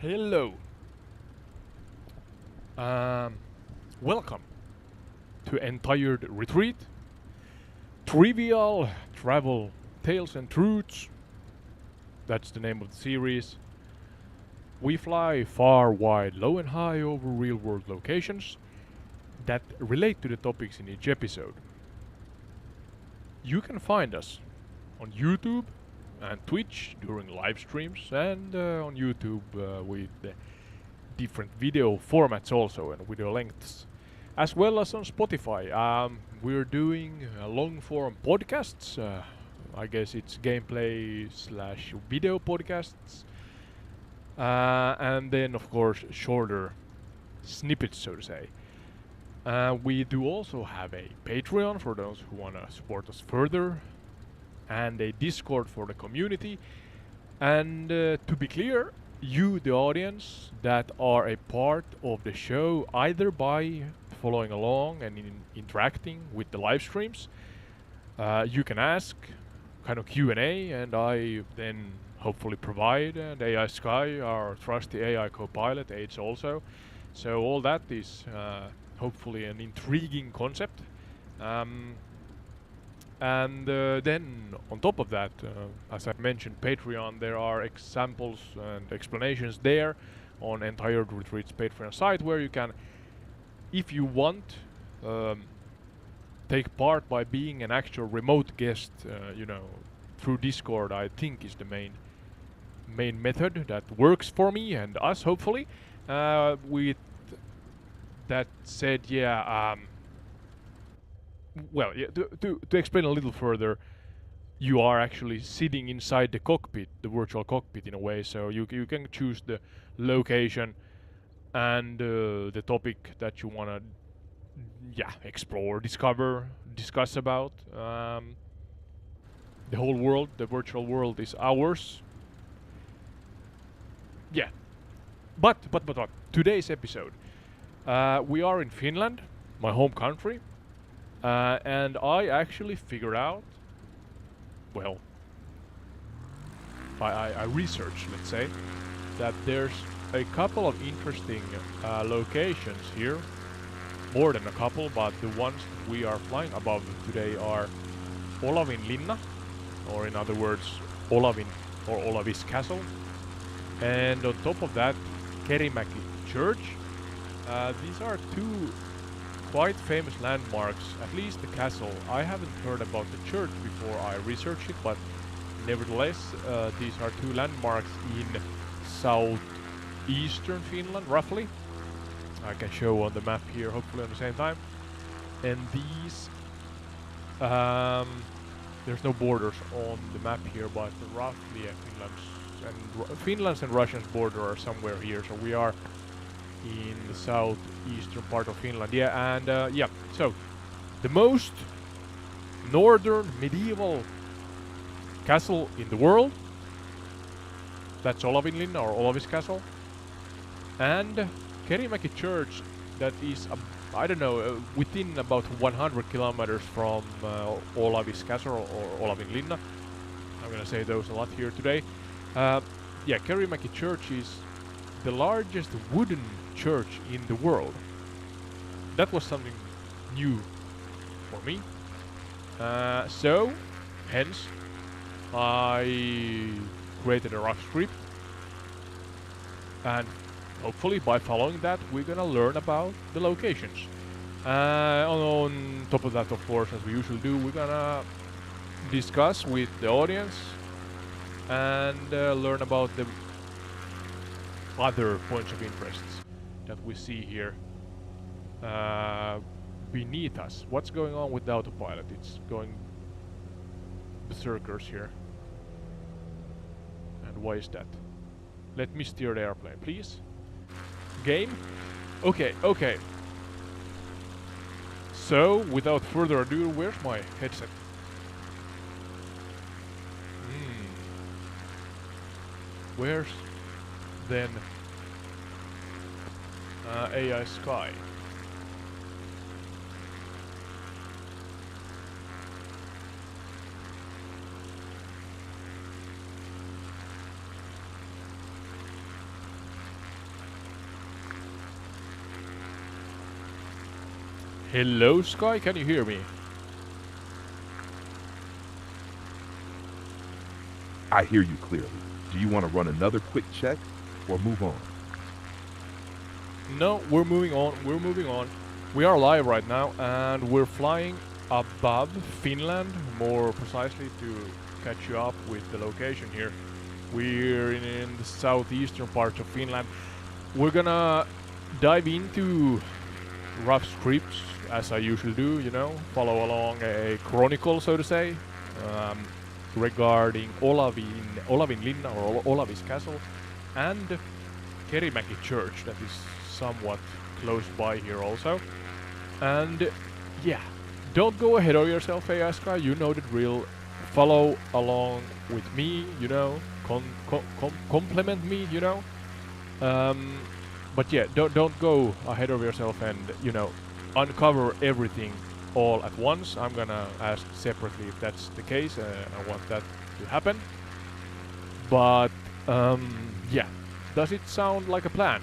Hello. Um, Welcome to Entired Retreat. Trivial Travel Tales and Truths. That's the name of the series. We fly far, wide, low, and high over real world locations that relate to the topics in each episode. You can find us on YouTube and Twitch during live streams, and on YouTube with different video formats also and video lengths, as well as on Spotify. We're doing long form podcasts. I guess it's gameplay slash video podcasts. And then, of course, shorter snippets, so to say. We do also have a Patreon for those who want to support us further, and a Discord for the community. And to be clear, you, the audience, that are a part of the show, either by following along and interacting with the live streams, you can ask kind of Q&A, and I then hopefully provide, and AI Sky, our trusty AI co-pilot, aids also. So all that is hopefully an intriguing concept. And then on top of that, as I mentioned, Patreon, there are examples and explanations there on Entired Retreat's Patreon site, where you can, if you want, take part by being an actual remote guest, through Discord. I think is the main method that works for me and us, hopefully. With that said, to explain a little further, you are actually sitting inside the cockpit, the virtual cockpit in a way, so you can choose the location and the topic that you want to explore, discover, discuss about. The whole world, the virtual world, is ours. Yeah. But today's episode, we are in Finland, my home country. And I actually figured out, well, I researched, let's say, that there's a couple of interesting locations here. More than a couple, but the ones we are flying above today are Olavinlinna, or in other words, Olavin or Olavis Castle. And on top of that, Kerimäki Church. These are two quite famous landmarks, at least the castle. I haven't heard about the church before I researched it, but nevertheless, these are two landmarks in southeastern Finland, roughly. I can show on the map here, hopefully at the same time. And these, there's no borders on the map here, but roughly Finland's and Russia's border are somewhere here, so we are in the southeastern part of Finland. So the most northern medieval castle in the world, that's Olavinlinna or Olavis Castle, and Kerimäki Church, that is within about 100 kilometers from Olavis Castle or Olavinlinna. I'm gonna say those a lot here today. Kerimäki Church is the largest wooden church in the world. That was something new for me. So, hence, I created a rough script, and hopefully by following that, we're gonna learn about the locations. On top of that, of course, as we usually do, we're gonna discuss with the audience and learn about the other points of interest that we see here beneath us. What's going on with the autopilot? It's going berserkers here. And why is that? Let me steer the airplane, please. Game? Okay. So, without further ado, where's my headset? Where's then AI Sky? Hello, Sky, can you hear me? I hear you clearly. Do you want to run another quick check or move on? No, we're moving on. We're moving on. We are live right now, and we're flying above Finland, more precisely to catch you up with the location here. We're in the southeastern part of Finland. We're gonna dive into rough scripts, as I usually do, follow along a chronicle, so to say, um, regarding Olavinlinna or Olavis Castle and Kerimäki Church, that is somewhat close by here also. And yeah, don't go ahead of yourself, hey Aska, you know the drill. Follow along with me, compliment me, Um, but yeah, don't go ahead of yourself and uncover everything all at once. I'm gonna ask separately if that's the case. I want that to happen. But yeah, does it sound like a plan?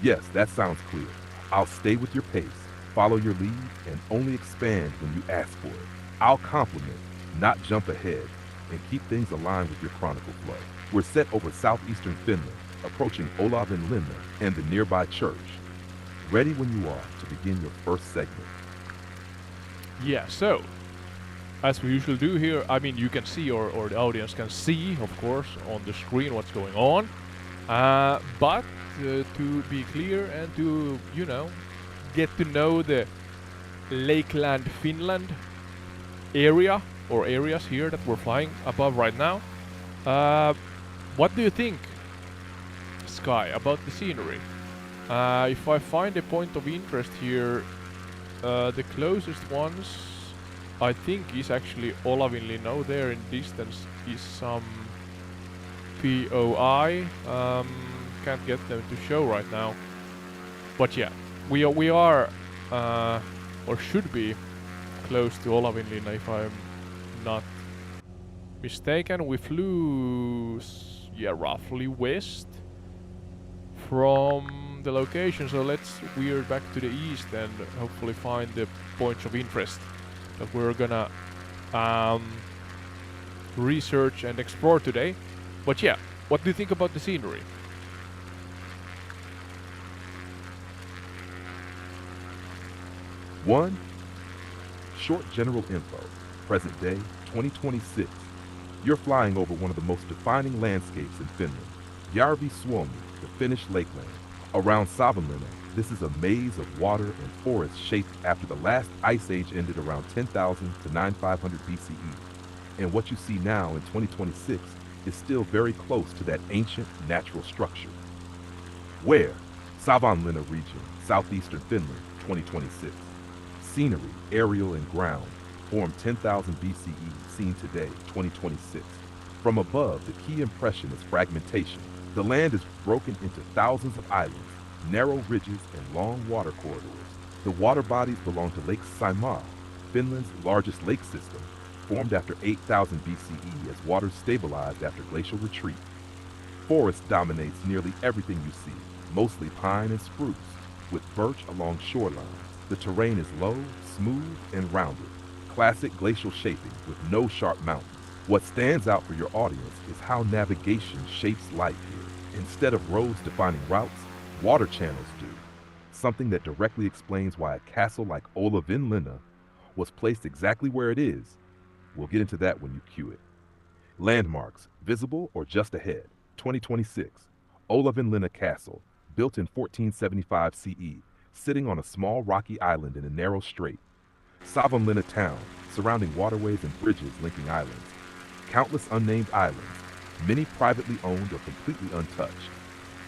Yes, that sounds clear. I'll stay with your pace, follow your lead, and only expand when you ask for it. I'll compliment, not jump ahead, and keep things aligned with your chronicle flow. We're set over southeastern Finland, approaching Olavinlinna and the nearby church. Ready when you are to begin your first segment. Yeah, so as we usually do here, I mean, you can see, or the audience can see, of course, on the screen what's going on. But to be clear and to, get to know the Lakeland, Finland area or areas here that we're flying above right now. What do you think, Sky, about the scenery? If I find a point of interest here, the closest ones I think is actually Olavinlinna. Oh, there in distance is some POI. Can't get them to show right now. But yeah, we are or should be close to Olavinlinna if I'm not mistaken. We flew roughly west from the location, so let's veer back to the east and hopefully find the points of interest that we're gonna research and explore today. But yeah, what do you think about the scenery? One, short general info. Present day, 2026. You're flying over one of the most defining landscapes in Finland, Järvi Suomi, the Finnish lakeland. Around Savonlinna, this is a maze of water and forest shaped after the last ice age ended around 10,000 to 9,500 BCE. And what you see now in 2026 is still very close to that ancient natural structure. Where? Savonlinna region, southeastern Finland, 2026. Scenery, aerial and ground, formed 10,000 BCE, seen today, 2026. From above, the key impression is fragmentation. The land is broken into thousands of islands, narrow ridges, and long water corridors. The water bodies belong to Lake Saimaa, Finland's largest lake system, formed after 8,000 BCE as waters stabilized after glacial retreat. Forest dominates nearly everything you see, mostly pine and spruce, with birch along shorelines. The terrain is low, smooth, and rounded. Classic glacial shaping with no sharp mountains. What stands out for your audience is how navigation shapes life here. Instead of roads defining routes, water channels do. Something that directly explains why a castle like Olavinlinna was placed exactly where it is. We'll get into that when you cue it. Landmarks, visible or just ahead. 2026. Olavinlinna Castle, built in 1475 CE, sitting on a small rocky island in a narrow strait. Savonlinna town, surrounding waterways and bridges linking islands. Countless unnamed islands, many privately owned or completely untouched.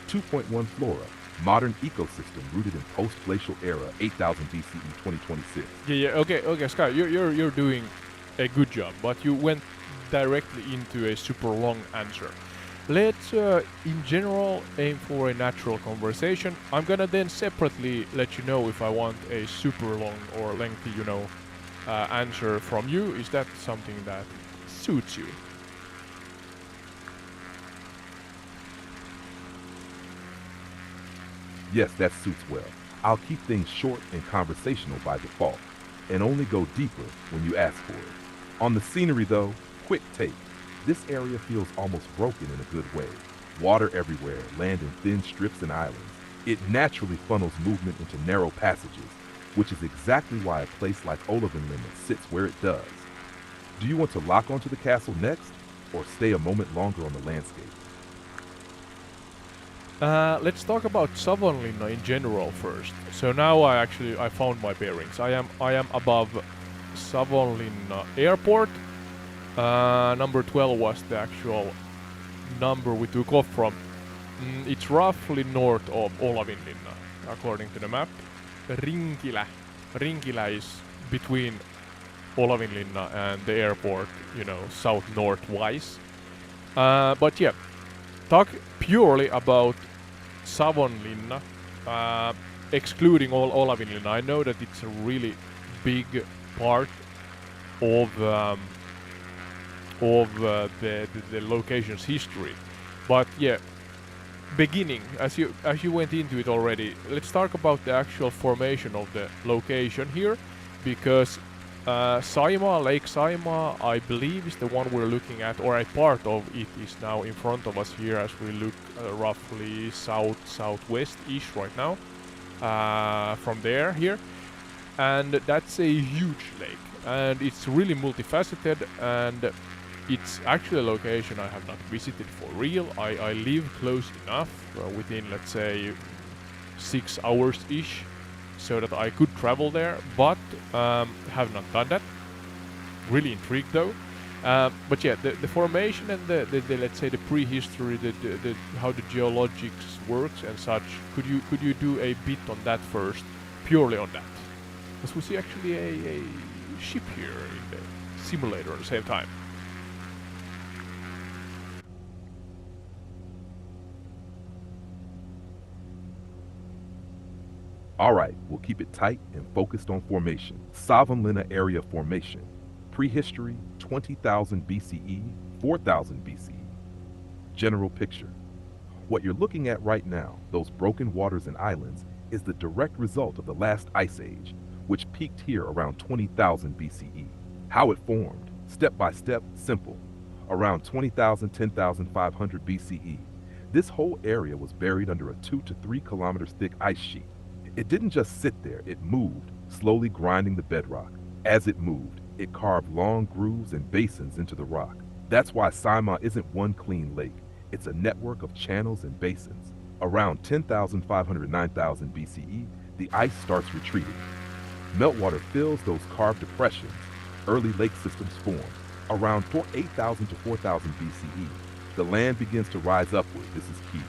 2.1 flora, modern ecosystem rooted in post-glacial era, 8000 BCE, 2026. Okay, Sky, you're doing a good job, but you went directly into a super long answer. Let's, in general, aim for a natural conversation. I'm gonna then separately let you know if I want a super long or lengthy, answer from you. Is that something that suits you? Yes, that suits well. I'll keep things short and conversational by default, and only go deeper when you ask for it. On the scenery though, quick take. This area feels almost broken in a good way. Water everywhere, land in thin strips and islands. It naturally funnels movement into narrow passages, which is exactly why a place like Olavinlinna sits where it does. Do you want to lock onto the castle next, or stay a moment longer on the landscape? Let's talk about Savonlinna in general first. So now I found my bearings. I am above Savonlinna Airport. Number 12 was the actual number we took off from. It's roughly north of Olavinlinna, according to the map. Rinkilä is between Olavinlinna and the airport, south-north wise. But yeah, talk purely about Savonlinna, excluding all Olavinlinna. I know that it's a really big part of the location's history, but yeah, beginning as you went into it already. Let's talk about the actual formation of the location here, because Lake Saimaa, I believe, is the one we're looking at, or a part of it is now in front of us here as we look roughly southwest-ish right now from there here. And that's a huge lake, and it's really multifaceted, and it's actually a location I have not visited for real. I live close enough, within, let's say, 6 hours-ish, so that I could travel there, but have not done that. Really intrigued though. But yeah, the formation and the let's say the prehistory, the how the geologics works and such. Could you do a bit on that first, purely on that? Because we see actually a ship here in the simulator at the same time. All right, we'll keep it tight and focused on formation. Savonlinna area formation. Prehistory, 20,000 BCE, 4,000 BCE. General picture. What you're looking at right now, those broken waters and islands, is the direct result of the last ice age, which peaked here around 20,000 BCE. How it formed, step by step, simple. Around 20,000, 10,500 BCE, this whole area was buried under a 2 to 3 kilometers thick ice sheet. It didn't just sit there, it moved, slowly grinding the bedrock. As it moved, it carved long grooves and basins into the rock. That's why Saimaa isn't one clean lake, it's a network of channels and basins. Around 10,500 9,000 BCE, the ice starts retreating. Meltwater fills those carved depressions. Early lake systems form. Around 8,000 to 4,000 BCE, the land begins to rise upward. This is key.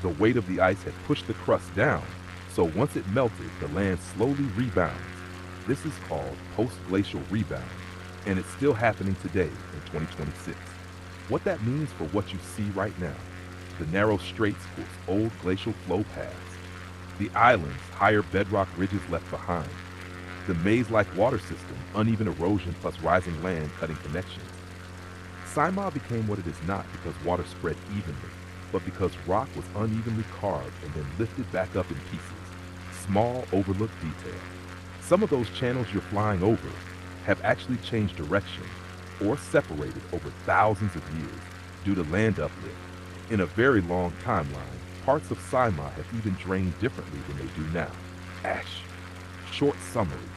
The weight of the ice had pushed the crust down, so once it melted, the land slowly rebounds. This is called post-glacial rebound, and it's still happening today in 2026. What that means for what you see right now: the narrow straits course, old glacial flow paths, the islands, higher bedrock ridges left behind, the maze-like water system, uneven erosion plus rising land cutting connections. Saimaa became what it is not because water spread evenly, but because rock was unevenly carved and then lifted back up in pieces. Small, overlooked detail. Some of those channels you're flying over have actually changed direction or separated over thousands of years due to land uplift. In a very long timeline, parts of Saimaa have even drained differently than they do now. Ash. Short summary.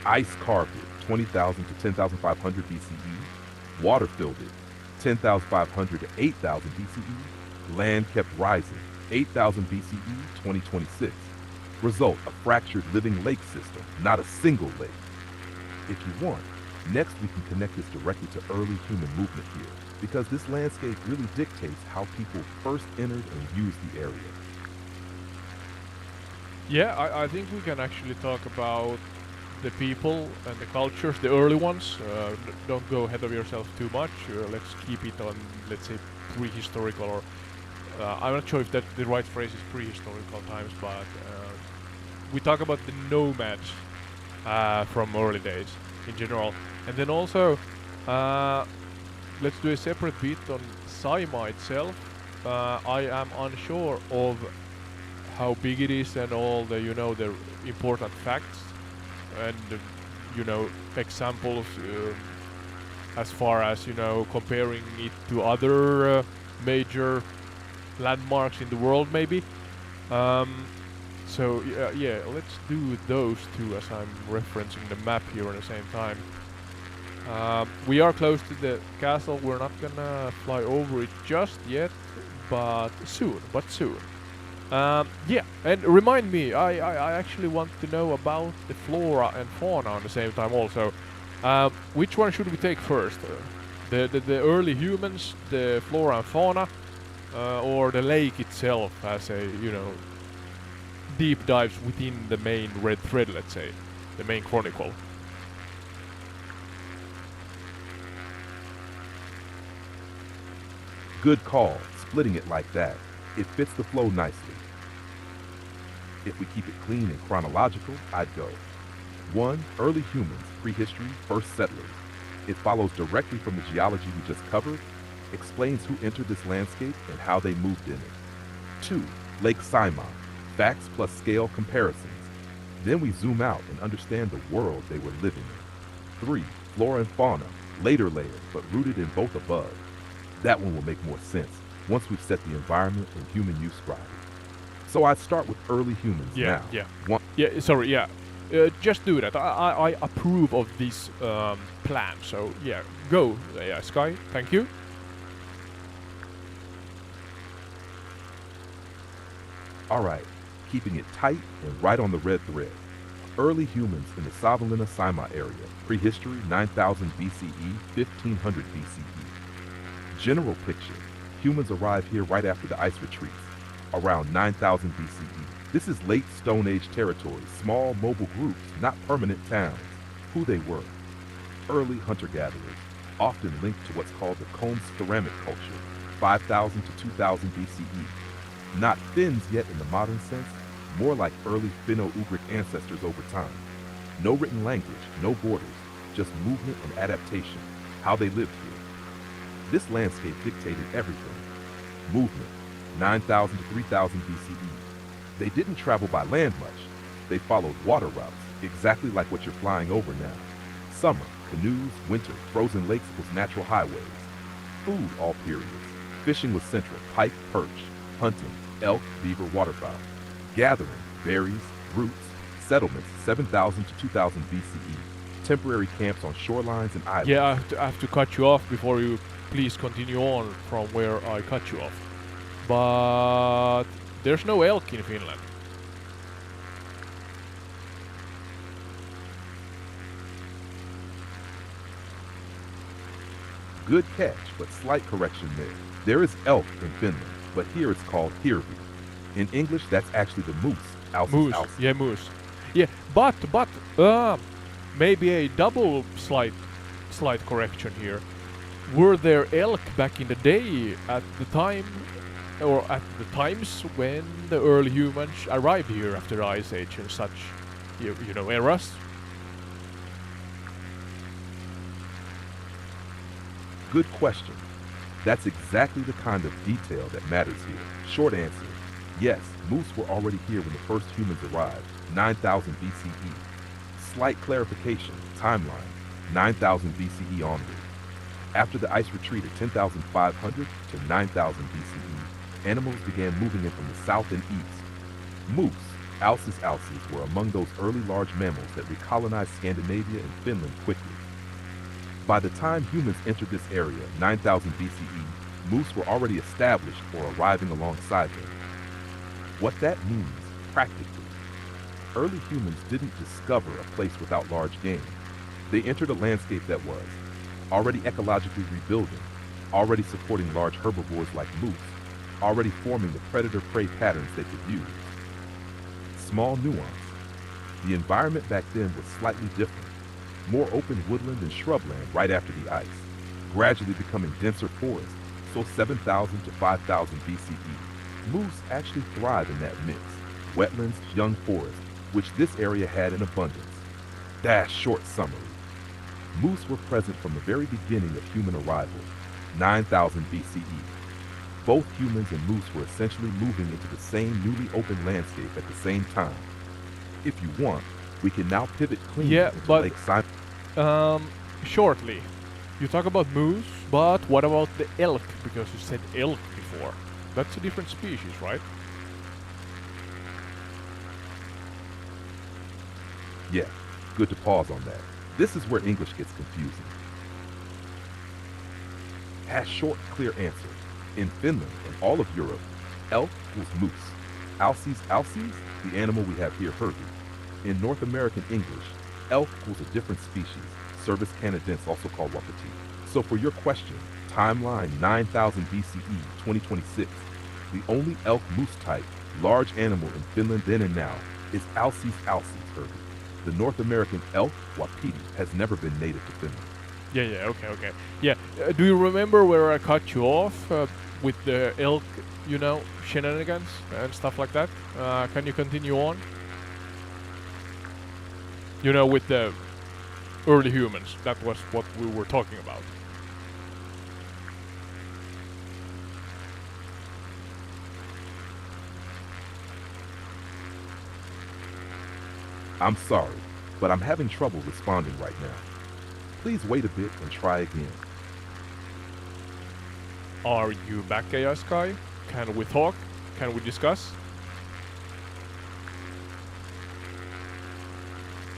Ice carved it, 20,000 to 10,500 BCE. Water filled it, 10,500 to 8,000 BCE. Land kept rising, 8,000 BCE, 2026. Result, a fractured living lake system, not a single lake. If you want, next we can connect this directly to early human movement here, because this landscape really dictates how people first entered and used the area. Yeah, I think we can actually talk about the people and the cultures, the early ones. Don't go ahead of yourself too much. Let's keep it on, let's say, prehistorical, or I'm not sure if that the right phrase is prehistorical times, but we talk about the nomads from early days in general. And then also, let's do a separate bit on Saimaa itself. I am unsure of how big it is and all the the important facts and examples as far as comparing it to other major landmarks in the world maybe. So yeah, let's do those two as I'm referencing the map here at the same time. We are close to the castle. We're not gonna fly over it just yet, but soon. Yeah, and remind me, I actually want to know about the flora and fauna at the same time also. Which one should we take first? The early humans, the flora and fauna, or the lake itself as a, deep dives within the main red thread, let's say, the main chronicle? Good call, splitting it like that. It fits the flow nicely. If we keep it clean and chronological, I'd go 1. Early humans, prehistory, first settlers. It follows directly from the geology we just covered, explains who entered this landscape and how they moved in it. 2. Lake Simon, facts plus scale comparisons. Then we zoom out and understand the world they were living in. 3. Flora and fauna, later layer, but rooted in both above. That one will make more sense once we've set the environment and human use right. So I'd start with early humans now. Just do that. I approve of this plan. So yeah, go. Yeah, Sky, thank you. All right, keeping it tight and right on the red thread. Early humans in the Savonlinna Sima area, prehistory 9000 BCE, 1500 BCE. General picture, humans arrive here right after the ice retreats, around 9000 BCE. This is late Stone Age territory, small mobile groups, not permanent towns. Who they were. Early hunter-gatherers, often linked to what's called the Combs ceramic culture, 5000 to 2000 BCE. Not Finns yet in the modern sense, more like early Finno-Ugric ancestors over time. No written language, no borders, just movement and adaptation, how they lived here. This landscape dictated everything. Movement, 9000 to 3000 BCE. They didn't travel by land much. They followed water routes, exactly like what you're flying over now. Summer, canoes, winter, frozen lakes equals natural highways. Food, all periods. Fishing was central, pike, perch. Hunting, elk, beaver, waterfowl. Gathering, berries, roots. Settlements, 7000 to 2000 BCE. Temporary camps on shorelines and islands. Yeah, I have to cut you off before you please continue on from where I cut you off. But there's no elk in Finland. Good catch, but slight correction there. There is elk in Finland, but here it's called hirvi. In English, that's actually the moose. Moose. Yeah, moose. Yeah, but maybe a double slight correction here. Were there elk back in the day at the time, or at the times when the early humans arrived here after the Ice Age and such, eras? Good question. That's exactly the kind of detail that matters here. Short answer, yes, moose were already here when the first humans arrived, 9000 BCE. Slight clarification, timeline, 9000 BCE onward. After the ice retreat at 10,500 to 9,000 BCE, animals began moving in from the south and east. Moose, Alces alces, were among those early large mammals that recolonized Scandinavia and Finland quickly. By the time humans entered this area, 9000 BCE, moose were already established or arriving alongside them. What that means, practically, early humans didn't discover a place without large game. They entered a landscape that was already ecologically rebuilding, already supporting large herbivores like moose, already forming the predator-prey patterns they could use. Small nuance. The environment back then was slightly different. More open woodland and shrubland right after the ice, gradually becoming denser forest, so 7,000 to 5,000 BCE. Moose actually thrive in that mix, wetlands, young forest, which this area had in abundance. Dash short summary. Moose were present from the very beginning of human arrival, 9000 BCE. Both humans and moose were essentially moving into the same newly opened landscape at the same time. If you want, we can now pivot cleanly Yeah, into but Lake Simon. shortly. You talk about moose, but what about the elk? Because you said elk before. That's a different species, right? Yeah, good to pause on that. This is where English gets confusing. Has short, clear answer. In Finland and all of Europe, elk equals moose. Alces, the animal we have here, Herbie. In North American English, elk equals a different species, Cervus canadense, also called wapiti. So for your question, timeline 9000 BCE, 2026, the only elk moose type, large animal in Finland then and now, is Alces, Herbie. The North American elk, wapiti, has never been native to Finland. Yeah, okay. Yeah, do you remember where I cut you off with the elk, shenanigans and stuff like that? Can you continue on? With the early humans, that was what we were talking about. I'm sorry, but I'm having trouble responding right now. Please wait a bit and try again. Are you back, AI Sky? Can we talk? Can we discuss?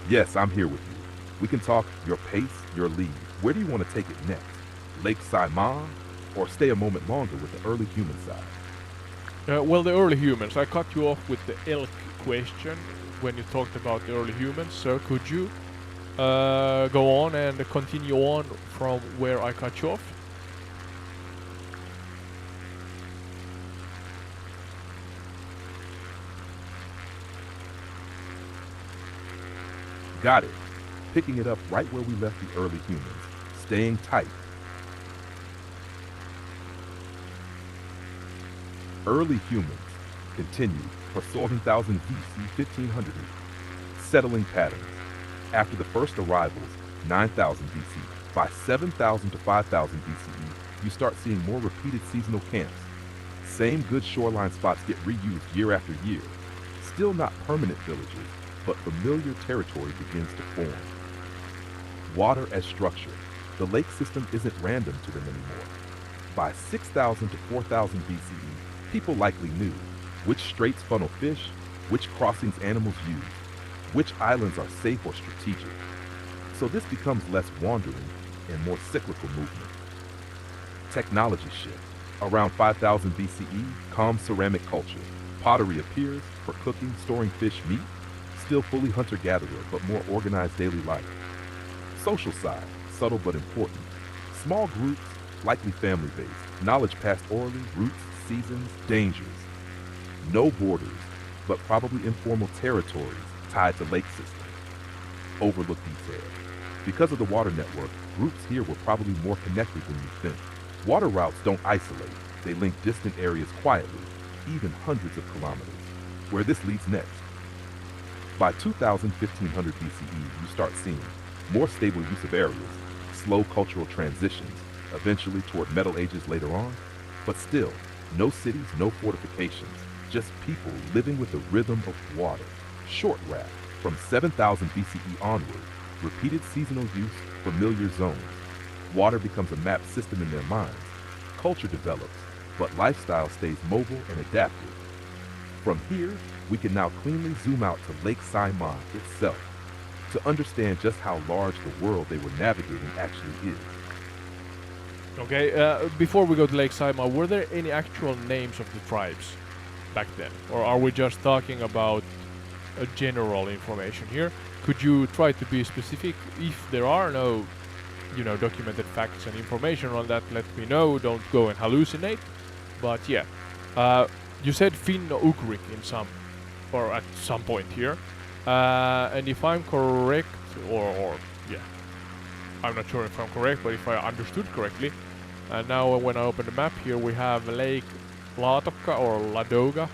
Yes, I'm here with you. We can talk your pace, your lead. Where do you want to take it next? Lake Simon, or stay a moment longer with the early human side? Well, the early humans. I cut you off with the elk question when you talked about the early humans. So could you go on and continue on from where I cut you off? Got it. Picking it up right where we left the early humans. Staying tight. Early humans continued for 14,000 BC, 1500, settling patterns. After the first arrivals, 9,000 BC, by 7,000 to 5,000 BCE, you start seeing more repeated seasonal camps. Same good shoreline spots get reused year after year. Still not permanent villages, but familiar territory begins to form. Water as structure. The lake system isn't random to them anymore. By 6,000 to 4,000 BCE, people likely knew which straits funnel fish, which crossings animals use, which islands are safe or strategic. So this becomes less wandering and more cyclical movement. Technology shift. Around 5000 BCE, calm ceramic culture. Pottery appears for cooking, storing fish, meat. Still fully hunter-gatherer, but more organized daily life. Social side, subtle but important. Small groups, likely family-based. Knowledge passed orally, roots, seasons, dangers. No borders, but probably informal territories tied to lake systems. Overlooked detail. Because of the water network, groups here were probably more connected than you think. Water routes don't isolate. They link distant areas quietly, even hundreds of kilometers. Where this leads next. By 1500 BCE, you start seeing more stable use of areas, slow cultural transitions, eventually toward Middle Ages later on, but still, no cities, no fortifications, just people living with the rhythm of water. Short raft, from 7000 BCE onward, repeated seasonal use, familiar zones. Water becomes a mapped system in their minds. Culture develops, but lifestyle stays mobile and adaptive. From here, we can now cleanly zoom out to Lake Simon itself to understand just how large the world they were navigating actually is. Okay, before we go to Lake Simon, were there any actual names of the tribes back then? Or are we just talking about general information here? Could you try to be specific? If there are no, documented facts and information on that, let me know. Don't go and hallucinate. But yeah, you said Finno-Ugric at some point here. And if I'm correct, or yeah, I'm not sure if I'm correct, but if I understood correctly, now when I open the map here, we have Lake Ladoga or Ladoga,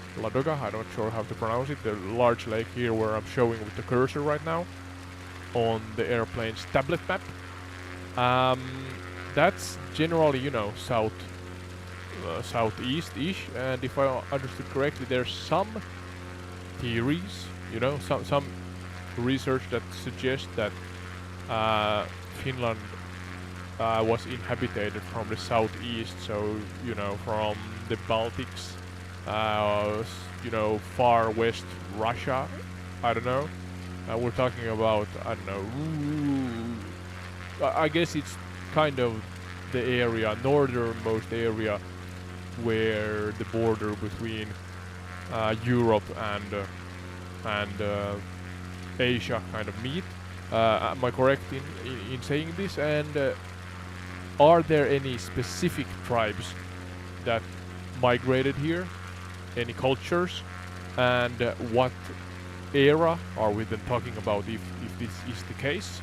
I'm not sure how to pronounce it, the large lake here where I'm showing with the cursor right now on the airplane's tablet map. That's generally, southeast-ish, and if I understood correctly, there's some theories, some research that suggests that Finland was inhabited from the southeast, so from the Baltics, far west Russia. I don't know. We're talking about, I don't know. I guess it's kind of the area, northernmost area, where the border between Europe and Asia kind of meet. Am I correct in saying this? And are there any specific tribes that migrated here? Any cultures? And what era are we then talking about if this is the case?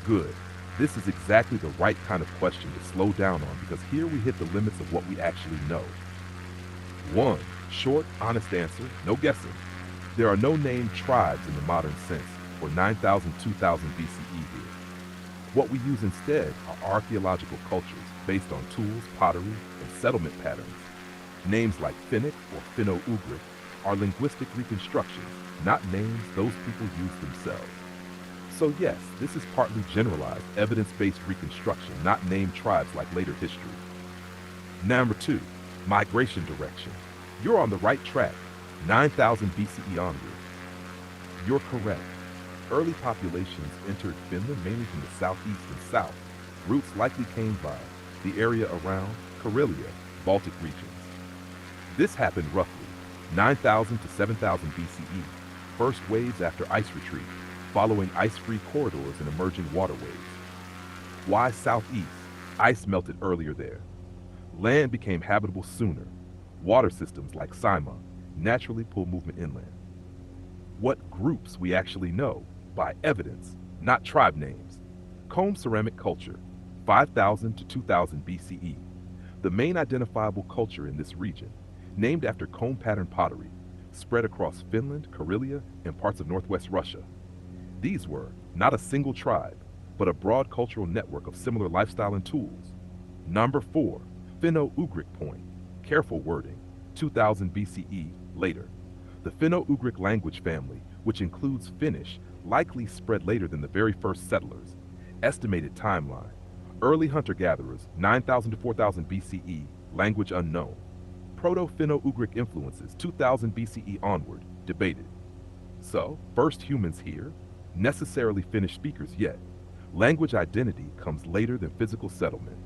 Good. This is exactly the right kind of question to slow down on because here we hit the limits of what we actually know. 1. Short, honest answer, no guessing. There are no named tribes in the modern sense for 9,000, 2,000 BCE here. What we use instead are archaeological cultures based on tools, pottery, and settlement patterns. Names like Finnic or Finno-Ugric are linguistic reconstructions, not names those people use themselves. So yes, this is partly generalized, evidence-based reconstruction, not named tribes like later history. Number 2, migration direction. You're on the right track, 9,000 BCE onward. You're correct. Early populations entered Finland mainly from the southeast and south. Routes likely came by the area around Karelia, Baltic regions. This happened roughly 9,000 to 7,000 BCE, first waves after ice retreat, following ice-free corridors and emerging waterways. Why southeast? Ice melted earlier there. Land became habitable sooner. Water systems like Saimaa naturally pull movement inland. What groups we actually know? By evidence, not tribe names. Comb ceramic culture, 5,000 to 2,000 BCE. The main identifiable culture in this region, named after comb pattern pottery, spread across Finland, Karelia, and parts of northwest Russia. These were not a single tribe, but a broad cultural network of similar lifestyle and tools. Number 4, Finno-Ugric point. Careful wording, 2000 BCE, later. The Finno-Ugric language family, which includes Finnish, likely spread later than the very first settlers. Estimated timeline, early hunter-gatherers, 9,000 to 4,000 BCE, language unknown. Proto-Finno-Ugric influences, 2000 BCE onward, debated. So, first humans here, necessarily Finnish speakers yet. Language identity comes later than physical settlement.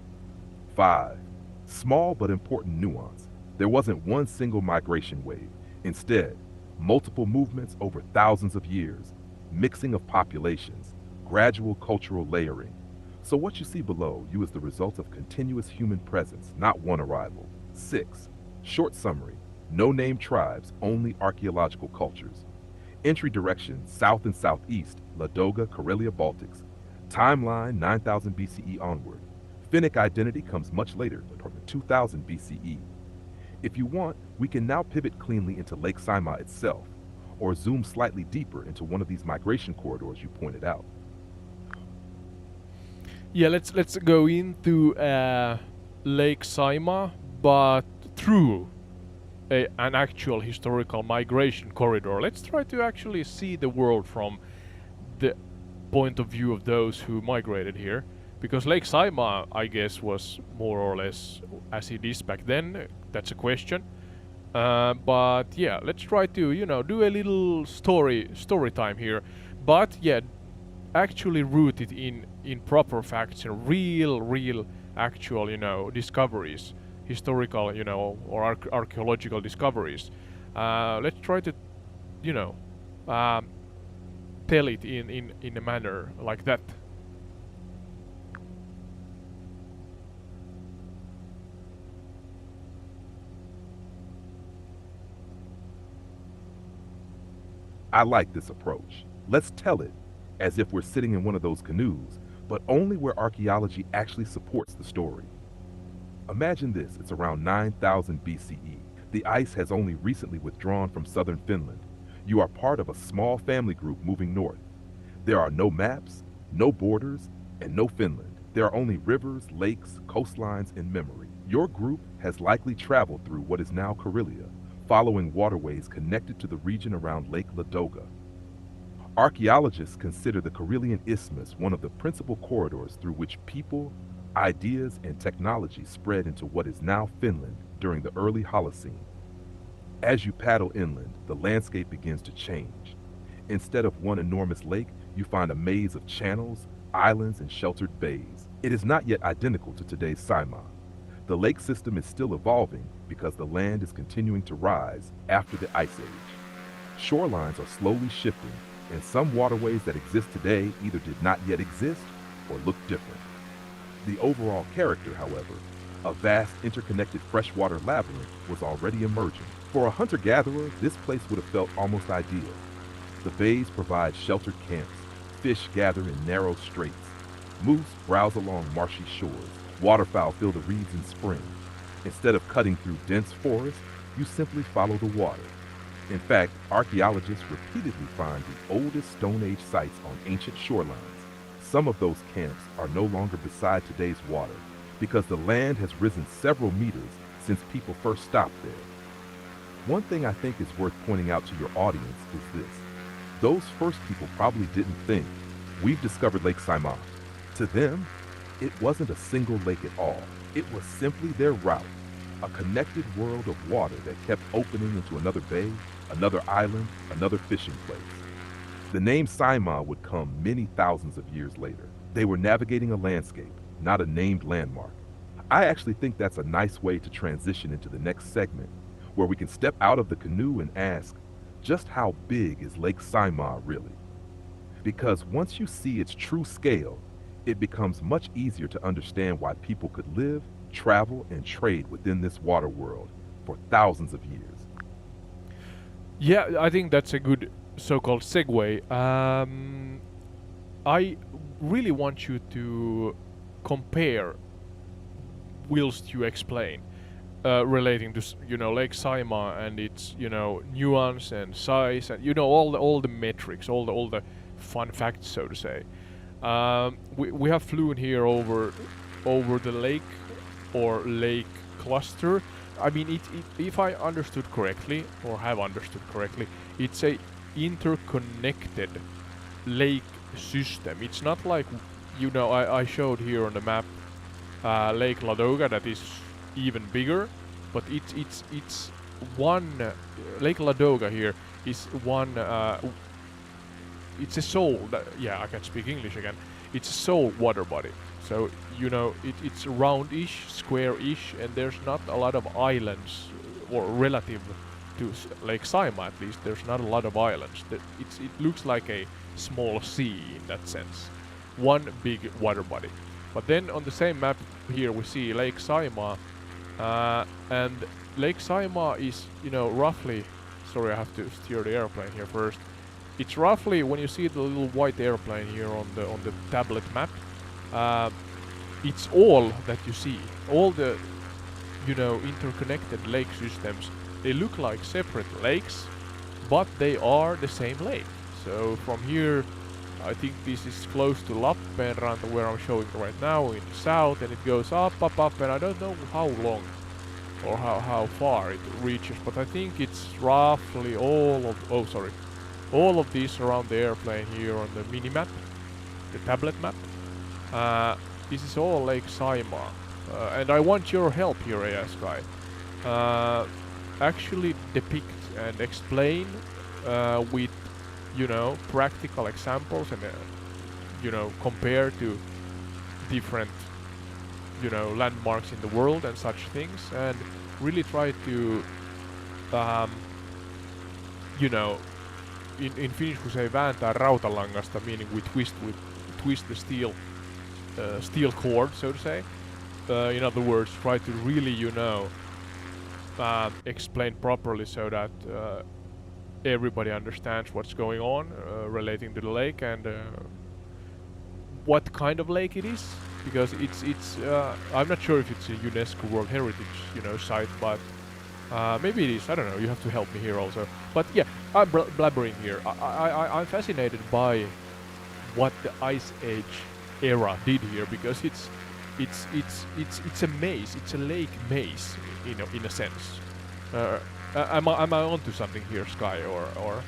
5. Small but important nuance. There wasn't one single migration wave. Instead, multiple movements over thousands of years, mixing of populations, gradual cultural layering. So what you see below you is the result of continuous human presence, not one arrival. 6. Short summary. No named tribes, only archaeological cultures. Entry direction, south and southeast, Ladoga, Karelia, Baltics. Timeline, 9,000 BCE onward. Finnic identity comes much later, from 2000 BCE. If you want, we can now pivot cleanly into Lake Saimaa itself, or zoom slightly deeper into one of these migration corridors you pointed out. Yeah, let's go into Lake Saimaa, but through an actual historical migration corridor. Let's try to actually see the world from the point of view of those who migrated here. Because Lake Saimaa, I guess, was more or less as it is back then. That's a question. But yeah, let's try to, do a little story time here. But yeah, actually rooted in proper facts and real actual, discoveries. Historical, or archaeological discoveries. Let's try to, tell it in a manner like that. I like this approach. Let's tell it as if we're sitting in one of those canoes, but only where archaeology actually supports the story. Imagine this, it's around 9,000 BCE. The ice has only recently withdrawn from southern Finland. You are part of a small family group moving north. There are no maps, no borders, and no Finland. There are only rivers, lakes, coastlines, and memory. Your group has likely traveled through what is now Karelia, following waterways connected to the region around Lake Ladoga. Archaeologists consider the Karelian Isthmus one of the principal corridors through which people, ideas, and technology spread into what is now Finland during the early Holocene. As you paddle inland, the landscape begins to change. Instead of one enormous lake, you find a maze of channels, islands, and sheltered bays. It is not yet identical to today's Saimaa. The lake system is still evolving because the land is continuing to rise after the Ice Age. Shorelines are slowly shifting, and some waterways that exist today either did not yet exist or look different. The overall character, however, a vast interconnected freshwater labyrinth, was already emerging. For a hunter-gatherer, this place would have felt almost ideal. The bays provide sheltered camps, fish gather in narrow straits, moose browse along marshy shores, waterfowl fill the reeds in spring. Instead of cutting through dense forest, you simply follow the water. In fact, archaeologists repeatedly find the oldest Stone Age sites on ancient shorelines. Some of those camps are no longer beside today's water because the land has risen several meters since people first stopped there. One thing I think is worth pointing out to your audience is this. Those first people probably didn't think, we've discovered Lake Saimaa. To them, it wasn't a single lake at all. It was simply their route, a connected world of water that kept opening into another bay, another island, another fishing place. The name Saimaa would come many thousands of years later. They were navigating a landscape, not a named landmark. I actually think that's a nice way to transition into the next segment, where we can step out of the canoe and ask, just how big is Lake Saimaa really? Because once you see its true scale, it becomes much easier to understand why people could live, travel, and trade within this water world for thousands of years. Yeah, I think that's a good so-called segue. I really want you to compare, whilst you explain, relating to Lake Saimaa and its nuance and size and all the metrics, all the fun facts, so to say. We have flown here over the lake or lake cluster. I mean, if I understood correctly or have understood correctly, it's a interconnected lake system. It's not like I showed here on the map Lake Ladoga that is even bigger, but it's one Lake Ladoga here is one. It's a sole. I can speak English again. It's a sole water body. So it's roundish, square-ish, and there's not a lot of islands, or relative to Lake Saimaa at least. There's not a lot of islands. It looks like a small sea in that sense. One big water body. But then on the same map here we see Lake Saimaa, and Lake Saimaa is roughly. Sorry, I have to steer the airplane here first. It's roughly, when you see the little white airplane here on the tablet map, it's all that you see. All the interconnected lake systems, they look like separate lakes, but they are the same lake. So from here, I think this is close to Lappeenranta, where I'm showing right now in the south, and it goes up, and I don't know how long or how far it reaches, but I think it's roughly all of these around the airplane here on the mini map, the tablet map. This is all Lake Saimaa, and I want your help here, AS guy. Actually depict and explain with practical examples and compare to different landmarks in the world and such things, and really try to in Finnish we say vääntää rautalangasta, meaning we twist the steel cord, so to say. In other words, try to really explain properly so that everybody understands what's going on relating to the lake and what kind of lake it is, because it's I'm not sure if it's a UNESCO World Heritage site, but maybe it is. I don't know. You have to help me here also. But yeah, I'm blabbering here. I'm fascinated by what the Ice Age era did here because it's a maze. It's a lake maze in a sense. Am I onto something here, Sky, or?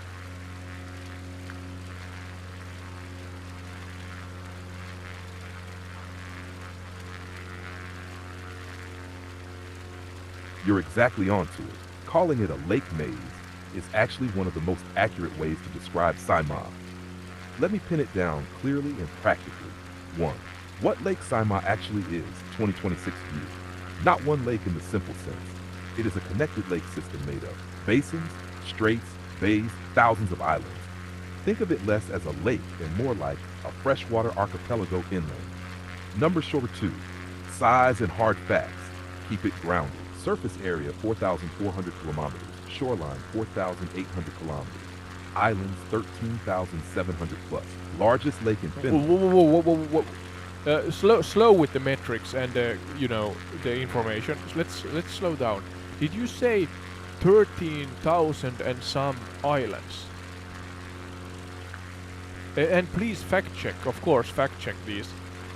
You're exactly onto it. Calling it a lake maze is actually one of the most accurate ways to describe Saimaa. Let me pin it down clearly and practically. 1. What Lake Saimaa actually is, 2026 view. Not one lake in the simple sense. It is a connected lake system made of basins, straits, bays, thousands of islands. Think of it less as a lake and more like a freshwater archipelago inland. Numbers shorter 2. Size and hard facts. Keep it grounded. Surface area 4,400 kilometers. Shoreline 4,800 kilometers. Islands 13,700 plus. Largest lake in Finland. Whoa. Slow with the metrics and the information. Let's slow down. Did you say 13,000 and some islands? And please fact check, of course, fact check these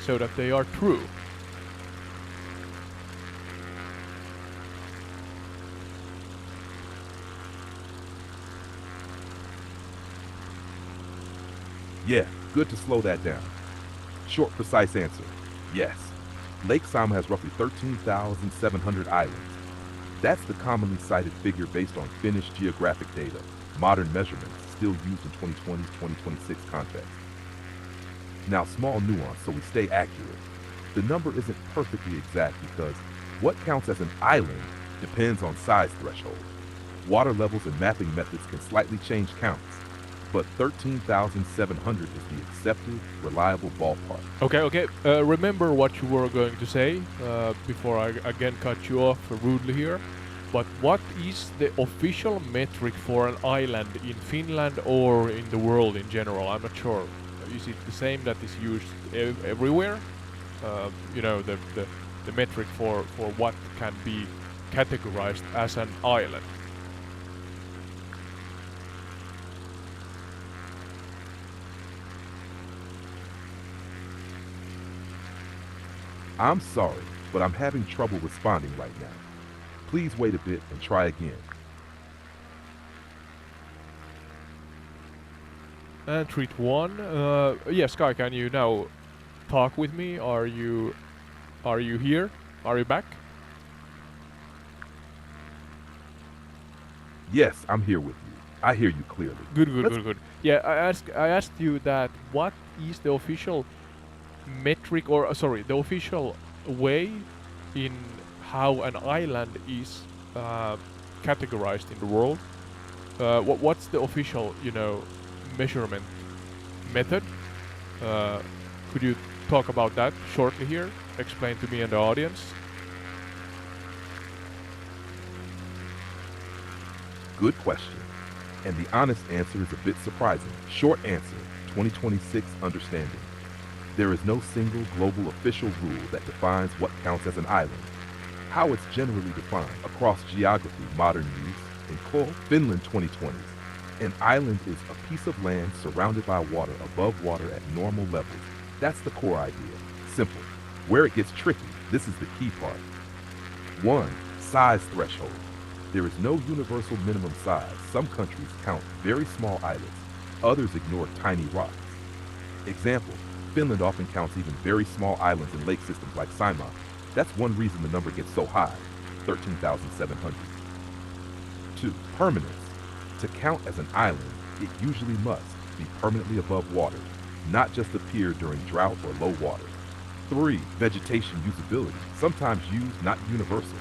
so that they are true. Yeah, good to slow that down. Short, precise answer. Yes. Lake Saimaa has roughly 13,700 islands. That's the commonly cited figure based on Finnish geographic data, modern measurements still used in 2020-2026 context. Now, small nuance so we stay accurate. The number isn't perfectly exact because what counts as an island depends on size threshold. Water levels and mapping methods can slightly change counts, but 13,700 is the accepted, reliable ballpark. Okay. Remember what you were going to say before I again cut you off rudely here. But what is the official metric for an island in Finland or in the world in general? I'm not sure. Is it the same that is used everywhere? The metric for what can be categorized as an island. I'm sorry, but I'm having trouble responding right now. Please wait a bit and try again. And treat 1. Yes, Sky, can you now talk with me? Are you here? Are you back? Yes, I'm here with you. I hear you clearly. Good. Yeah, I asked you that what is the official metric or the official way in how an island is categorized in the world. What's the official measurement method? Could you talk about that shortly here? Explain to me and the audience. Good question. And the honest answer is a bit surprising. Short answer, 2026 understanding. There is no single global official rule that defines what counts as an island. How it's generally defined across geography, modern use, in Finland 2020s. An island is a piece of land surrounded by water above water at normal levels. That's the core idea. Simple. Where it gets tricky, this is the key part. 1. Size threshold. There is no universal minimum size. Some countries count very small islands. Others ignore tiny rocks. Example, Finland often counts even very small islands in lake systems like Saimaa. That's one reason the number gets so high, 13,700. 2. Permanence. To count as an island, it usually must be permanently above water, not just appear during drought or low water. 3. Vegetation usability, sometimes used, not universal.